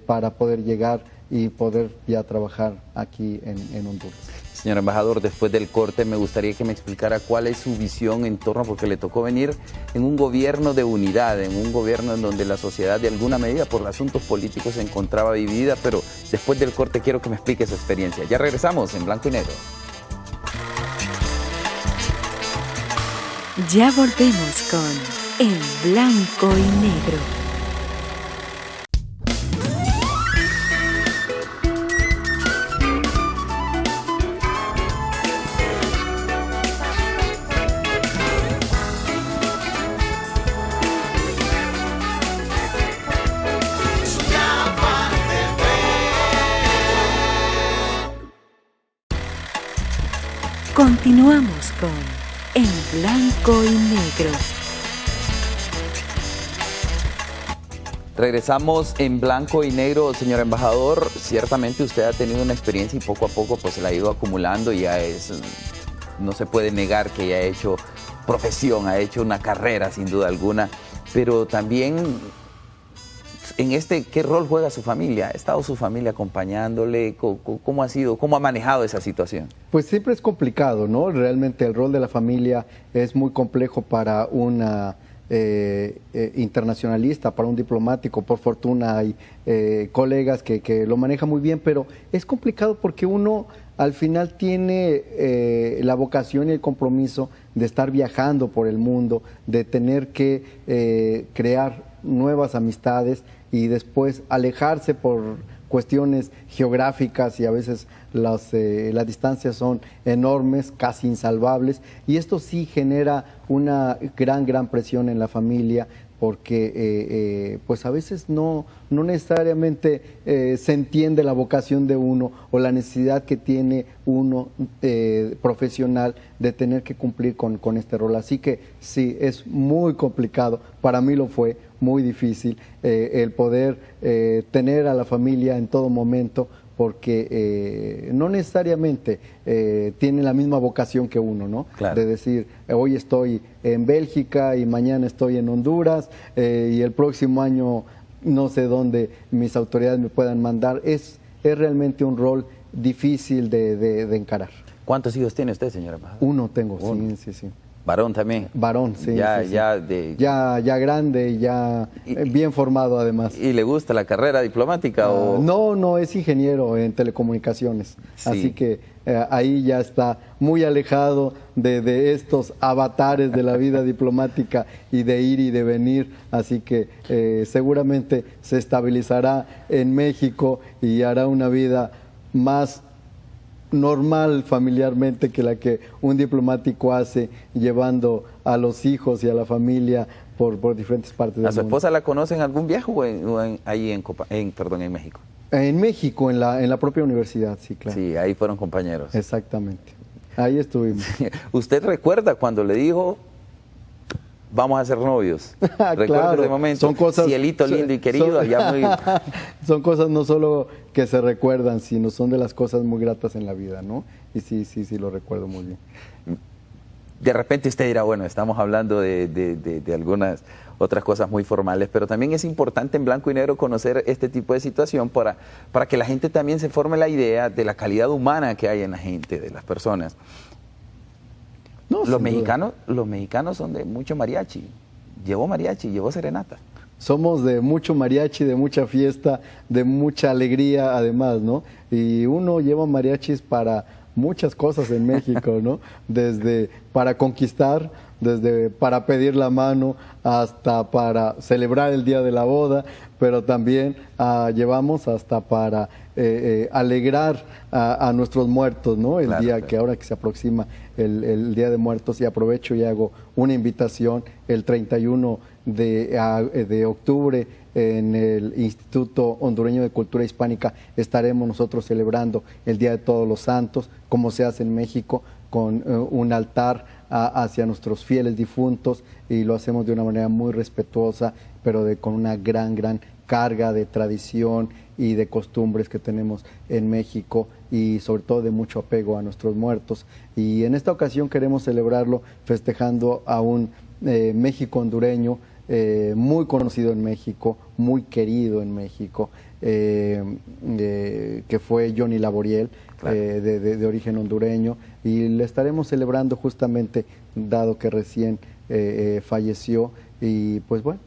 para poder llegar y poder ya trabajar aquí en Honduras. Señor embajador, después del corte me gustaría que me explicara cuál es su visión en torno, porque le tocó venir en un gobierno de unidad, en un gobierno en donde la sociedad de alguna medida por asuntos políticos se encontraba dividida, pero después del corte quiero que me explique esa experiencia. Ya regresamos en Blanco y Negro. Ya volvemos con En Blanco y Negro. Continuamos con En Blanco y Negro. Regresamos en Blanco y Negro, señor embajador. Ciertamente usted ha tenido una experiencia y poco a poco pues se la ha ido acumulando, y ya no se puede negar que ya ha hecho profesión, ha hecho una carrera sin duda alguna, pero también en ¿qué rol juega su familia? ¿Ha estado su familia acompañándole? ¿Cómo ha sido? ¿Cómo ha manejado esa situación? Pues siempre es complicado, ¿no? Realmente el rol de la familia es muy complejo para una internacionalista, para un diplomático. Por fortuna hay colegas que lo manejan muy bien, pero es complicado porque uno al final tiene la vocación y el compromiso de estar viajando por el mundo, de tener que crear nuevas amistades y después alejarse por cuestiones geográficas y a veces las distancias son enormes, casi insalvables, y esto sí genera una gran presión en la familia, porque pues a veces no necesariamente se entiende la vocación de uno o la necesidad que tiene uno profesional de tener que cumplir con este rol. Así que sí, es muy complicado, para mí lo fue muy difícil el poder tener a la familia en todo momento, porque no necesariamente tienen la misma vocación que uno, ¿no? Claro. De decir, hoy estoy en Bélgica y mañana estoy en Honduras y el próximo año no sé dónde mis autoridades me puedan mandar. Es realmente un rol difícil de encarar. ¿Cuántos hijos tiene usted, señora embajadora? Uno tengo, Uno. sí. ¿Varón también? Varón, sí. Ya, sí. ya grande y ya bien formado además. ¿Y le gusta la carrera diplomática o...? No, es ingeniero en telecomunicaciones, Sí. así que ahí ya está muy alejado de estos avatares de la vida diplomática y de ir y de venir, así que seguramente se estabilizará en México y hará una vida más normal familiarmente que la que un diplomático hace, llevando a los hijos y a la familia por diferentes partes del ¿A mundo. su esposa la conoce en algún viaje o ahí en México? En México, en la propia universidad, sí, claro. Sí, ahí fueron compañeros. Exactamente. Ahí estuvimos. ¿Usted recuerda cuando le dijo, vamos a ser novios? ¿Recuerda Claro, ese momento? son cosas, Cielito lindo y querido, allá muy... Son cosas no solo que se recuerdan, sino son de las cosas muy gratas en la vida, ¿no? Y sí, lo recuerdo muy bien. De repente usted dirá, bueno, estamos hablando de algunas otras cosas muy formales, pero también es importante en blanco y negro conocer este tipo de situación para que la gente también se forme la idea de la calidad humana que hay en la gente, de las personas. No, Los mexicanos son de mucho mariachi. Llevó serenata. Somos de mucho mariachi, de mucha fiesta, de mucha alegría además, ¿no? Y uno lleva mariachis para muchas cosas en México, ¿no? Desde para conquistar, desde para pedir la mano, hasta para celebrar el día de la boda, pero también llevamos hasta para alegrar a nuestros muertos, ¿no? El día que ahora que se aproxima el Día de Muertos, y aprovecho y hago una invitación el 31 de octubre en el Instituto Hondureño de Cultura Hispánica estaremos nosotros celebrando el Día de Todos los Santos, como se hace en México, con un altar hacia nuestros fieles difuntos, y lo hacemos de una manera muy respetuosa, pero con una gran carga de tradición y de costumbres que tenemos en México, y sobre todo de mucho apego a nuestros muertos. Y en esta ocasión queremos celebrarlo festejando a un México hondureño muy conocido en México, muy querido en México, que fue Johnny Laboriel, claro. de origen hondureño, y le estaremos celebrando justamente dado que recién falleció. Y pues bueno,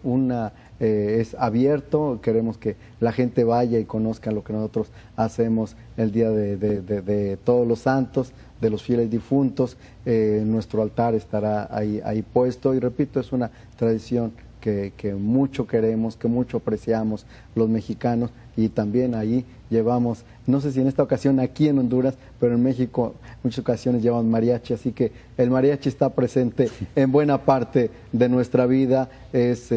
es abierto, queremos que la gente vaya y conozca lo que nosotros hacemos el día de Todos los Santos, de los fieles difuntos. Nuestro altar estará ahí puesto, y repito, es una tradición que mucho queremos, que mucho apreciamos los mexicanos, y también ahí llevamos, no sé si en esta ocasión aquí en Honduras, pero en México en muchas ocasiones llevan mariachi, así que el mariachi está presente en buena parte de nuestra vida. Es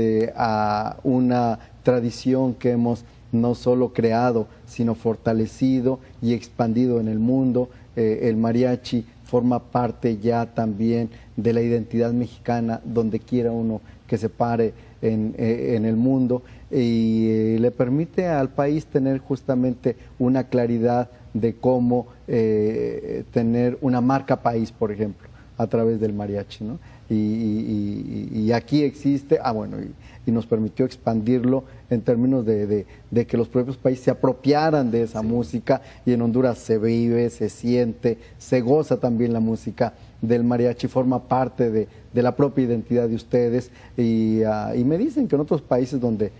una tradición que hemos no solo creado, sino fortalecido y expandido en el mundo. El mariachi forma parte ya también de la identidad mexicana, donde quiera uno que se pare en el mundo, y le permite al país tener justamente una claridad de cómo tener una marca país, por ejemplo, a través del mariachi, ¿no? Y aquí existe, y nos permitió expandirlo en términos de que los propios países se apropiaran de esa música, y en Honduras se vive, se siente, se goza también la música del mariachi, forma parte de la propia identidad de ustedes, y me dicen que en otros países donde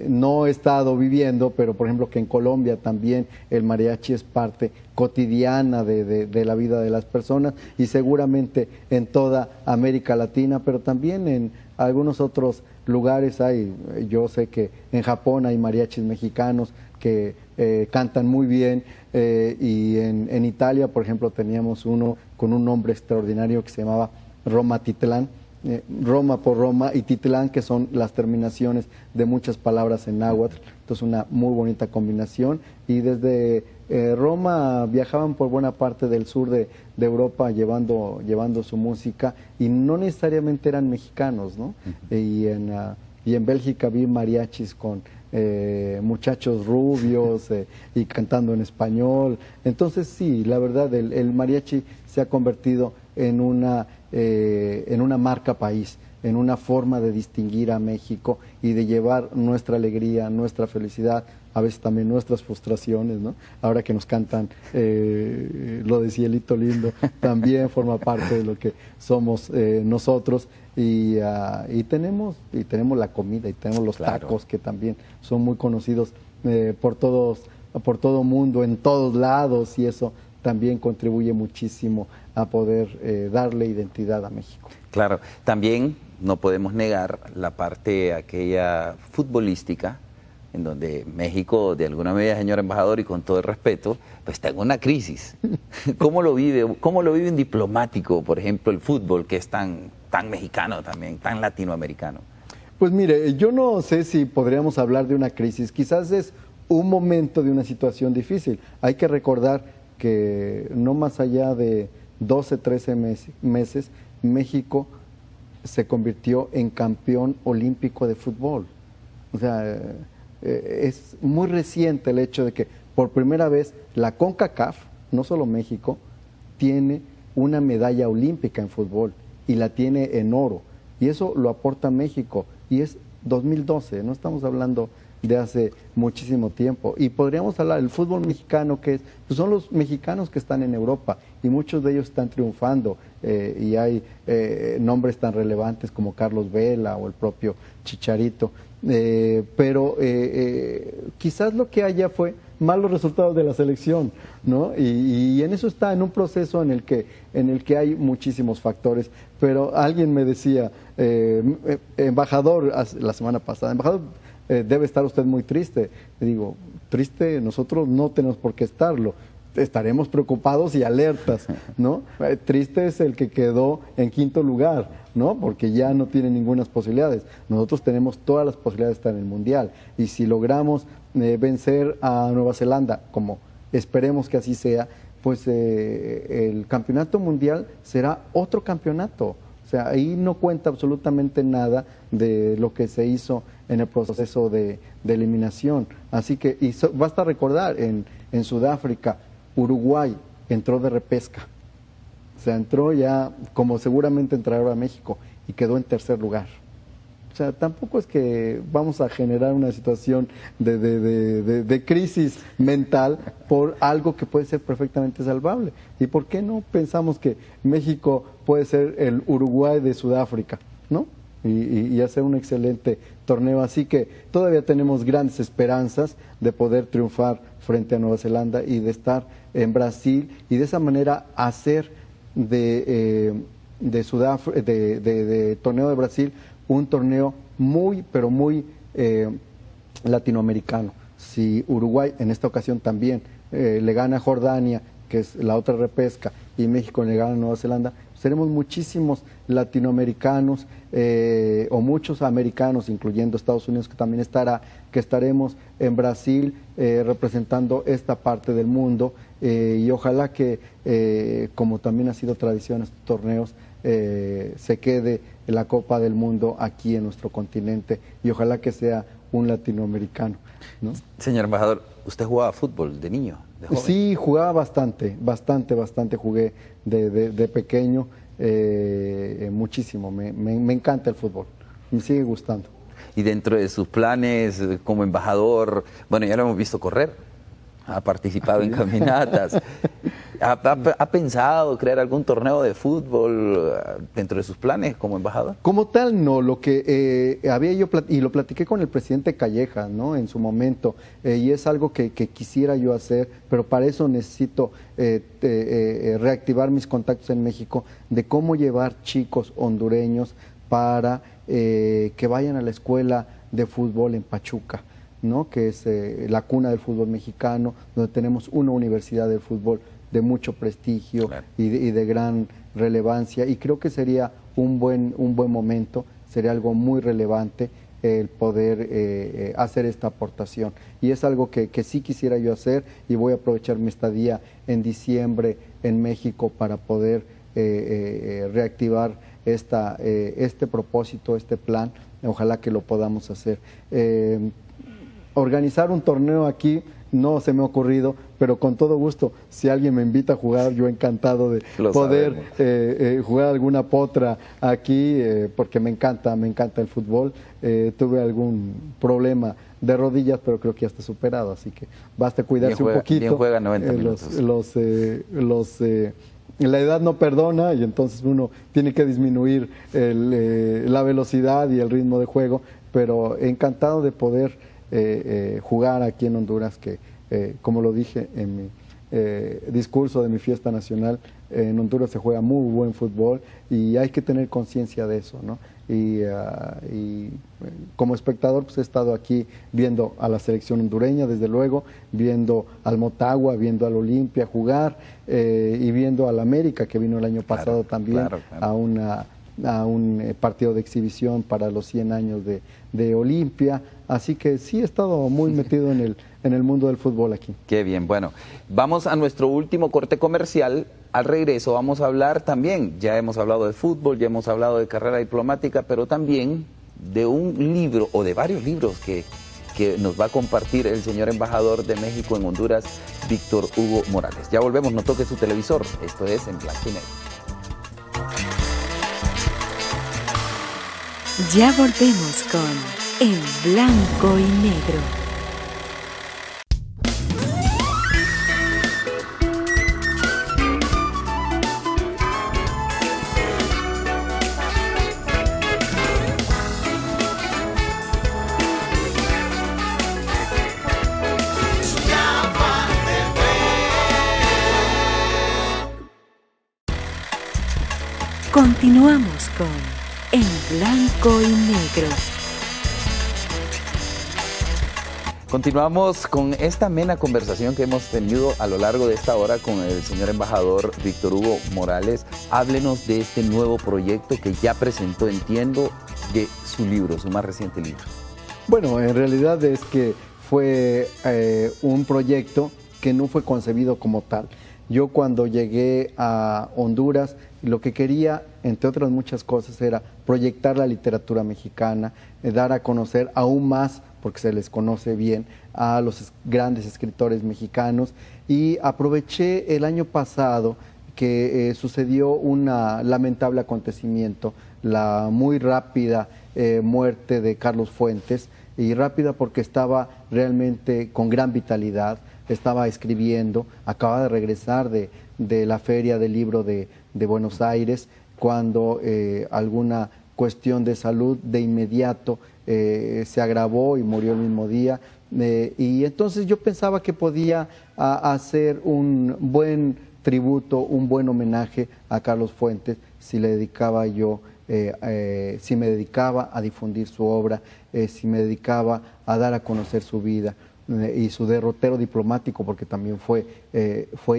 no he estado viviendo, pero por ejemplo que en Colombia también el mariachi es parte cotidiana de la vida de las personas y seguramente en toda América Latina, pero también en algunos otros lugares hay, yo sé que en Japón hay mariachis mexicanos que cantan muy bien y en Italia, por ejemplo, teníamos uno con un nombre extraordinario que se llamaba Roma Titlán. Roma por Roma y Titlán, que son las terminaciones de muchas palabras en náhuatl, entonces una muy bonita combinación y desde Roma viajaban por buena parte del sur de Europa llevando su música y no necesariamente eran mexicanos, ¿no? Y en Bélgica vi mariachis con muchachos rubios y cantando en español, entonces sí, la verdad el mariachi se ha convertido en una marca país, en una forma de distinguir a México y de llevar nuestra alegría, nuestra felicidad, a veces también nuestras frustraciones, ¿no? Ahora que nos cantan lo de Cielito Lindo, también forma parte de lo que somos nosotros y tenemos la comida y tenemos los tacos que también son muy conocidos por todo mundo, en todos lados y eso también contribuye muchísimo a poder darle identidad a México. Claro, también no podemos negar la parte aquella futbolística, en donde México, de alguna medida, señor embajador, y con todo el respeto, pues está en una crisis. ¿Cómo lo vive en diplomático, por ejemplo, el fútbol, que es tan mexicano también, tan latinoamericano? Pues mire, yo no sé si podríamos hablar de una crisis, quizás es un momento de una situación difícil. Hay que recordar que no más allá de 12, 13 meses, México se convirtió en campeón olímpico de fútbol. O sea, es muy reciente el hecho de que por primera vez la CONCACAF, no solo México, tiene una medalla olímpica en fútbol y la tiene en oro. Y eso lo aporta México y es 2012, no estamos hablando de hace muchísimo tiempo. Y podríamos hablar del fútbol mexicano, que pues son los mexicanos que están en Europa y muchos de ellos están triunfando y hay nombres tan relevantes como Carlos Vela o el propio Chicharito. Pero quizás lo que haya fue malos resultados de la selección, ¿no? Y en eso está, en un proceso en el que hay muchísimos factores. Pero alguien me decía, embajador, la semana pasada, embajador, debe estar usted muy triste. Le digo, triste, nosotros no tenemos por qué estarlo. Estaremos preocupados y alertas, ¿no? Triste es el que quedó en quinto lugar, ¿no? Porque ya no tiene ninguna posibilidades. Nosotros tenemos todas las posibilidades de estar en el Mundial. Y si logramos vencer a Nueva Zelanda, como esperemos que así sea, pues el campeonato mundial será otro campeonato. O sea, ahí no cuenta absolutamente nada de lo que se hizo en el proceso de eliminación. Así que basta recordar, en Sudáfrica, Uruguay entró de repesca. O sea, entró ya, como seguramente entrará a México, y quedó en tercer lugar. O sea, tampoco es que vamos a generar una situación de crisis mental por algo que puede ser perfectamente salvable. ¿Y por qué no pensamos que México puede ser el Uruguay de Sudáfrica, ¿no? Y hacer un excelente torneo. Así que todavía tenemos grandes esperanzas de poder triunfar frente a Nueva Zelanda y de estar en Brasil y de esa manera hacer de torneo de Brasil un torneo muy, pero muy latinoamericano. Si Uruguay en esta ocasión también le gana a Jordania, que es la otra repesca, y México le gana a Nueva Zelanda, seremos muchísimos latinoamericanos o muchos americanos, incluyendo Estados Unidos, que también estaremos en Brasil representando esta parte del mundo y ojalá que, como también ha sido tradición en estos torneos, se quede la Copa del Mundo aquí en nuestro continente y ojalá que sea un latinoamericano, ¿no? Señor embajador, ¿usted jugaba fútbol de niño, de joven? Sí, jugaba bastante jugué de pequeño, muchísimo, me encanta el fútbol, me sigue gustando. Y dentro de sus planes como embajador, bueno, ya lo hemos visto correr, ha participado en caminatas. ¿Ha pensado crear algún torneo de fútbol dentro de sus planes como embajador? Como tal, no. Lo que había yo, y lo platiqué con el presidente Calleja, ¿no? En su momento, y es algo que quisiera yo hacer, pero para eso necesito reactivar mis contactos en México de cómo llevar chicos hondureños para que vayan a la escuela de fútbol en Pachuca, ¿no? Que es la cuna del fútbol mexicano, donde tenemos una universidad del fútbol de mucho prestigio, claro, y de gran relevancia, y creo que sería un buen momento, sería algo muy relevante el poder hacer esta aportación, y es algo que sí quisiera yo hacer, y voy a aprovechar mi estadía en diciembre en México para poder reactivar este propósito, este plan. Ojalá que lo podamos hacer. Organizar un torneo aquí no se me ha ocurrido, pero con todo gusto, si alguien me invita a jugar, yo encantado de poder jugar alguna potra aquí, porque me encanta el fútbol. Tuve algún problema de rodillas, pero creo que ya está superado, así que basta cuidarse un poquito. Bien juega 90 minutos. La edad no perdona, y entonces uno tiene que disminuir la velocidad y el ritmo de juego, pero encantado de poder jugar aquí en Honduras, que como lo dije en mi discurso de mi fiesta nacional, en Honduras se juega muy buen fútbol y hay que tener conciencia de eso, ¿no? Y como espectador pues he estado aquí viendo a la selección hondureña, desde luego, viendo al Motagua, viendo al Olimpia jugar, y viendo al América, que vino el año pasado también a un partido de exhibición para los 100 años de Olimpia. Así que sí he estado muy metido en el mundo del fútbol aquí. Qué bien. Bueno, vamos a nuestro último corte comercial. Al regreso vamos a hablar también, ya hemos hablado de fútbol, ya hemos hablado de carrera diplomática, pero también de un libro o de varios libros que nos va a compartir el señor embajador de México en Honduras, Víctor Hugo Morales. Ya volvemos, no toque su televisor. Esto es En Blanco y Negro. Ya volvemos con En Blanco y Negro. Continuamos con En Blanco y Negro. Continuamos con esta amena conversación que hemos tenido a lo largo de esta hora con el señor embajador Víctor Hugo Morales. Háblenos de este nuevo proyecto que ya presentó, entiendo, de su libro, su más reciente libro. Bueno, en realidad es que fue un proyecto que no fue concebido como tal. Yo cuando llegué a Honduras, lo que quería, entre otras muchas cosas, era proyectar la literatura mexicana, dar a conocer aún más, porque se les conoce bien, a los grandes escritores mexicanos, y aproveché el año pasado que sucedió un lamentable acontecimiento, la muy rápida muerte de Carlos Fuentes, y rápida porque estaba realmente con gran vitalidad, estaba escribiendo, acaba de regresar de la Feria del Libro de Buenos Aires, cuando alguna cuestión de salud de inmediato se agravó y murió el mismo día. Y entonces yo pensaba que podía hacer un buen tributo, un buen homenaje a Carlos Fuentes si le dedicaba yo, si me dedicaba a difundir su obra, si me dedicaba a dar a conocer su vida y su derrotero diplomático, porque también fue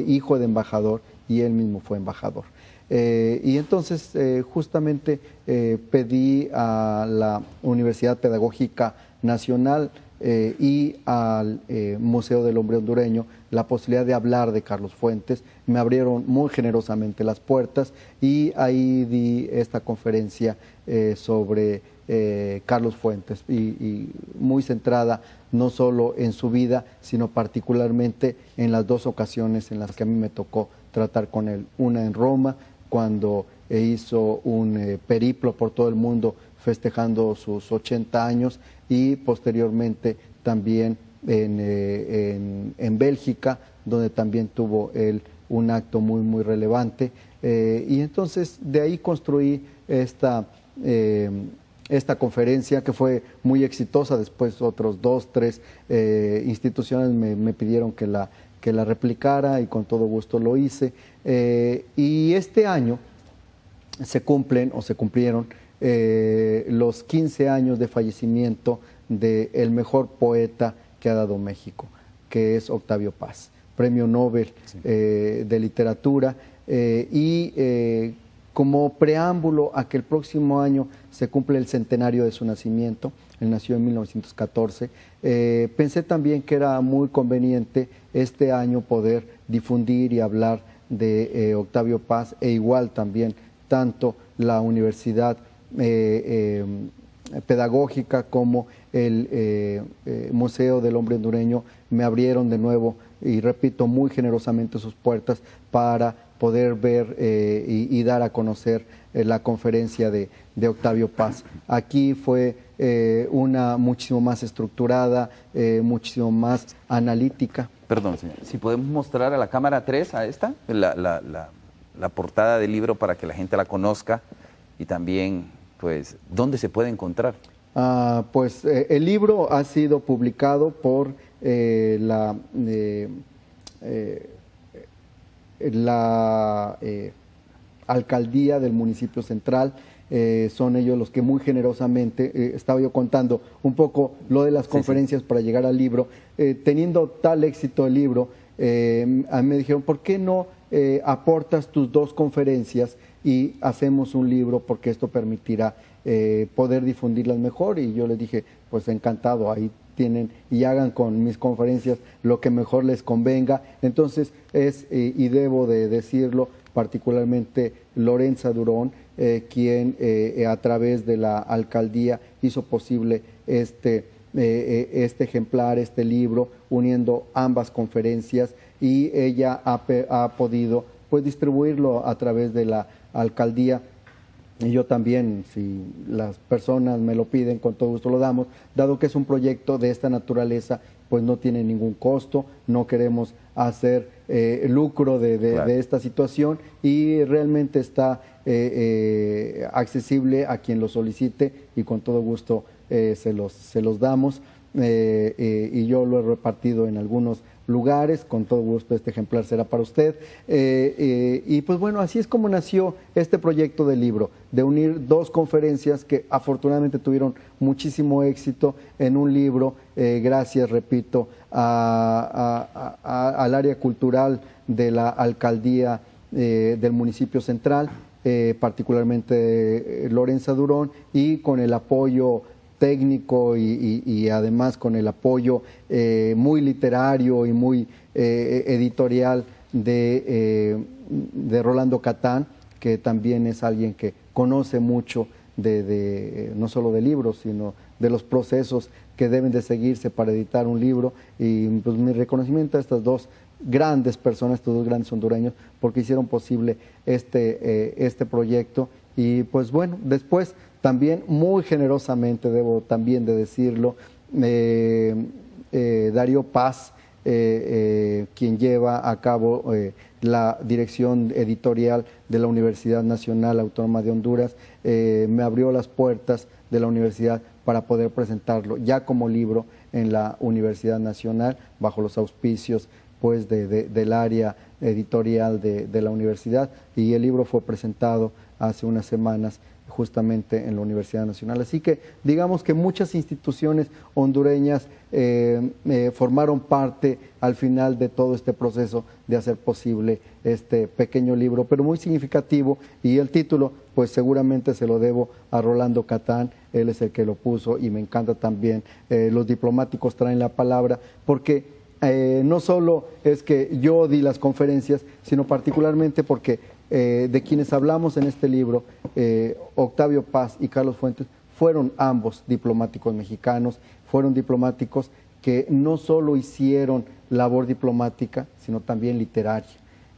hijo de embajador y él mismo fue embajador. Y entonces justamente pedí a la Universidad Pedagógica Nacional y al Museo del Hombre Hondureño la posibilidad de hablar de Carlos Fuentes. Me abrieron muy generosamente las puertas y ahí di esta conferencia sobre Carlos Fuentes y muy centrada no solo en su vida, sino particularmente en las dos ocasiones en las que a mí me tocó tratar con él. Una en Roma, cuando hizo un periplo por todo el mundo festejando sus 80 años, y posteriormente también en Bélgica, donde también tuvo él un acto muy, muy relevante. Y entonces de ahí construí esta conferencia, que fue muy exitosa. Después otros 2, 3 instituciones me pidieron que la replicara, y con todo gusto lo hice. Y este año se cumplieron los 15 años de fallecimiento del mejor poeta que ha dado México, que es Octavio Paz, Premio Nobel de Literatura. Como preámbulo a que el próximo año se cumple el centenario de su nacimiento, él nació en 1914, pensé también que era muy conveniente este año poder difundir y hablar de Octavio Paz, e igual también tanto la Universidad Pedagógica como el Museo del Hombre Hondureño me abrieron de nuevo, y repito, muy generosamente sus puertas para poder ver y dar a conocer la conferencia de Octavio Paz. Aquí fue una muchísimo más estructurada, muchísimo más analítica. Perdón, señor. Si podemos mostrar a la cámara 3, a esta, la portada del libro, para que la gente la conozca, y también, pues, ¿dónde se puede encontrar? Pues el libro ha sido publicado por la alcaldía del municipio central. Son ellos los que muy generosamente, estaba yo contando un poco lo de las conferencias para llegar al libro. Teniendo tal éxito el libro, a mí me dijeron, ¿por qué no aportas tus 2 conferencias y hacemos un libro? Porque esto permitirá poder difundirlas mejor. Y yo les dije, pues encantado, ahí tienen, y hagan con mis conferencias lo que mejor les convenga. Entonces y debo de decirlo, particularmente Lorenza Durón, quien a través de la alcaldía hizo posible este ejemplar, este libro, uniendo ambas conferencias, y ella ha podido, pues, distribuirlo a través de la alcaldía. Y yo también, si las personas me lo piden, con todo gusto lo damos, dado que es un proyecto de esta naturaleza, pues no tiene ningún costo, no queremos hacer lucro de esta situación, y realmente está accesible a quien lo solicite, y con todo gusto se los damos. Y yo lo he repartido en algunos lugares. Con todo gusto este ejemplar será para usted. Y pues bueno, así es como nació este proyecto del libro, de unir 2 conferencias que afortunadamente tuvieron muchísimo éxito en un libro, gracias, repito, al área cultural de la alcaldía del municipio central, particularmente Lorenza Durón, y con el apoyo técnico y además con el apoyo muy literario y muy editorial de Rolando Catán, que también es alguien que conoce mucho no solo de libros, sino de los procesos que deben de seguirse para editar un libro. Y pues mi reconocimiento a estas 2 grandes personas, estos 2 grandes hondureños, porque hicieron posible este proyecto. Y pues bueno, después también muy generosamente, debo también de decirlo, Darío Paz, quien lleva a cabo la dirección editorial de la Universidad Nacional Autónoma de Honduras, me abrió las puertas de la universidad para poder presentarlo ya como libro en la Universidad Nacional, bajo los auspicios, pues, del área editorial de la universidad. Y el libro fue presentado hace unas semanas justamente en la Universidad Nacional. Así que digamos que muchas instituciones hondureñas formaron parte al final de todo este proceso de hacer posible este pequeño libro, pero muy significativo. Y el título, pues seguramente se lo debo a Rolando Catán. Él es el que lo puso, y me encanta también. Los diplomáticos traen la palabra, porque no solo es que yo di las conferencias, sino particularmente porque de quienes hablamos en este libro, Octavio Paz y Carlos Fuentes, fueron ambos diplomáticos mexicanos, fueron diplomáticos que no solo hicieron labor diplomática, sino también literaria,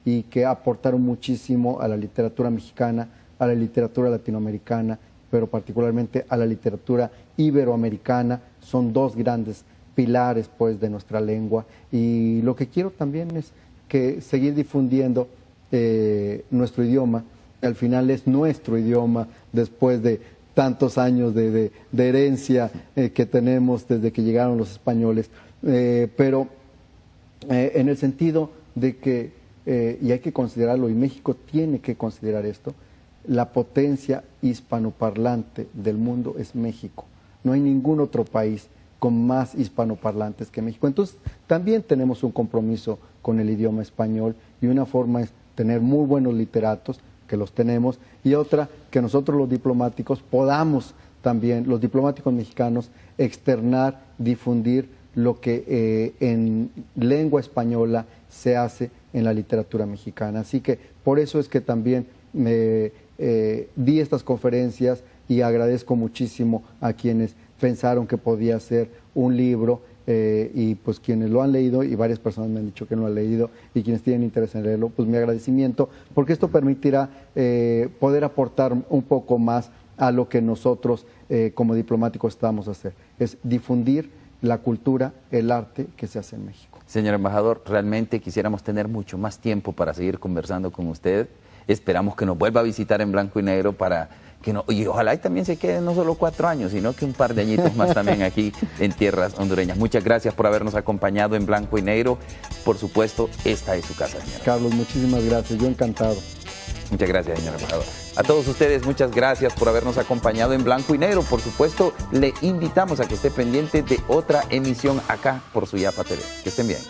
y que aportaron muchísimo a la literatura mexicana, a la literatura latinoamericana, pero particularmente a la literatura iberoamericana. Son 2 grandes pilares, pues, de nuestra lengua. Y lo que quiero también es que seguir difundiendo nuestro idioma. Al final es nuestro idioma después de tantos años de herencia que tenemos desde que llegaron los españoles, pero en el sentido de que, y hay que considerarlo, y México tiene que considerar esto, la potencia hispanoparlante del mundo es México. No hay ningún otro país con más hispanoparlantes que México. Entonces, también tenemos un compromiso con el idioma español, y una forma es tener muy buenos literatos, que los tenemos, y otra, que nosotros los diplomáticos podamos también, los diplomáticos mexicanos, externar, difundir lo que en lengua española se hace en la literatura mexicana. Así que por eso es que también di estas conferencias, y agradezco muchísimo a quienes pensaron que podía ser un libro, y pues quienes lo han leído, y varias personas me han dicho que no lo han leído, y quienes tienen interés en leerlo, pues mi agradecimiento, porque esto permitirá poder aportar un poco más a lo que nosotros como diplomáticos estamos a hacer, es difundir la cultura, el arte que se hace en México. Señor embajador, realmente quisiéramos tener mucho más tiempo para seguir conversando con usted. Esperamos que nos vuelva a visitar en Blanco y Negro para que no, y ojalá y también se quede no solo 4 años, sino que un par de añitos más también aquí en tierras hondureñas. Muchas gracias por habernos acompañado en Blanco y Negro. Por supuesto, esta es su casa, señor. Carlos, muchísimas gracias. Yo encantado. Muchas gracias, señor embajador. A todos ustedes, muchas gracias por habernos acompañado en Blanco y Negro. Por supuesto, le invitamos a que esté pendiente de otra emisión acá por Suyapa TV. Que estén bien.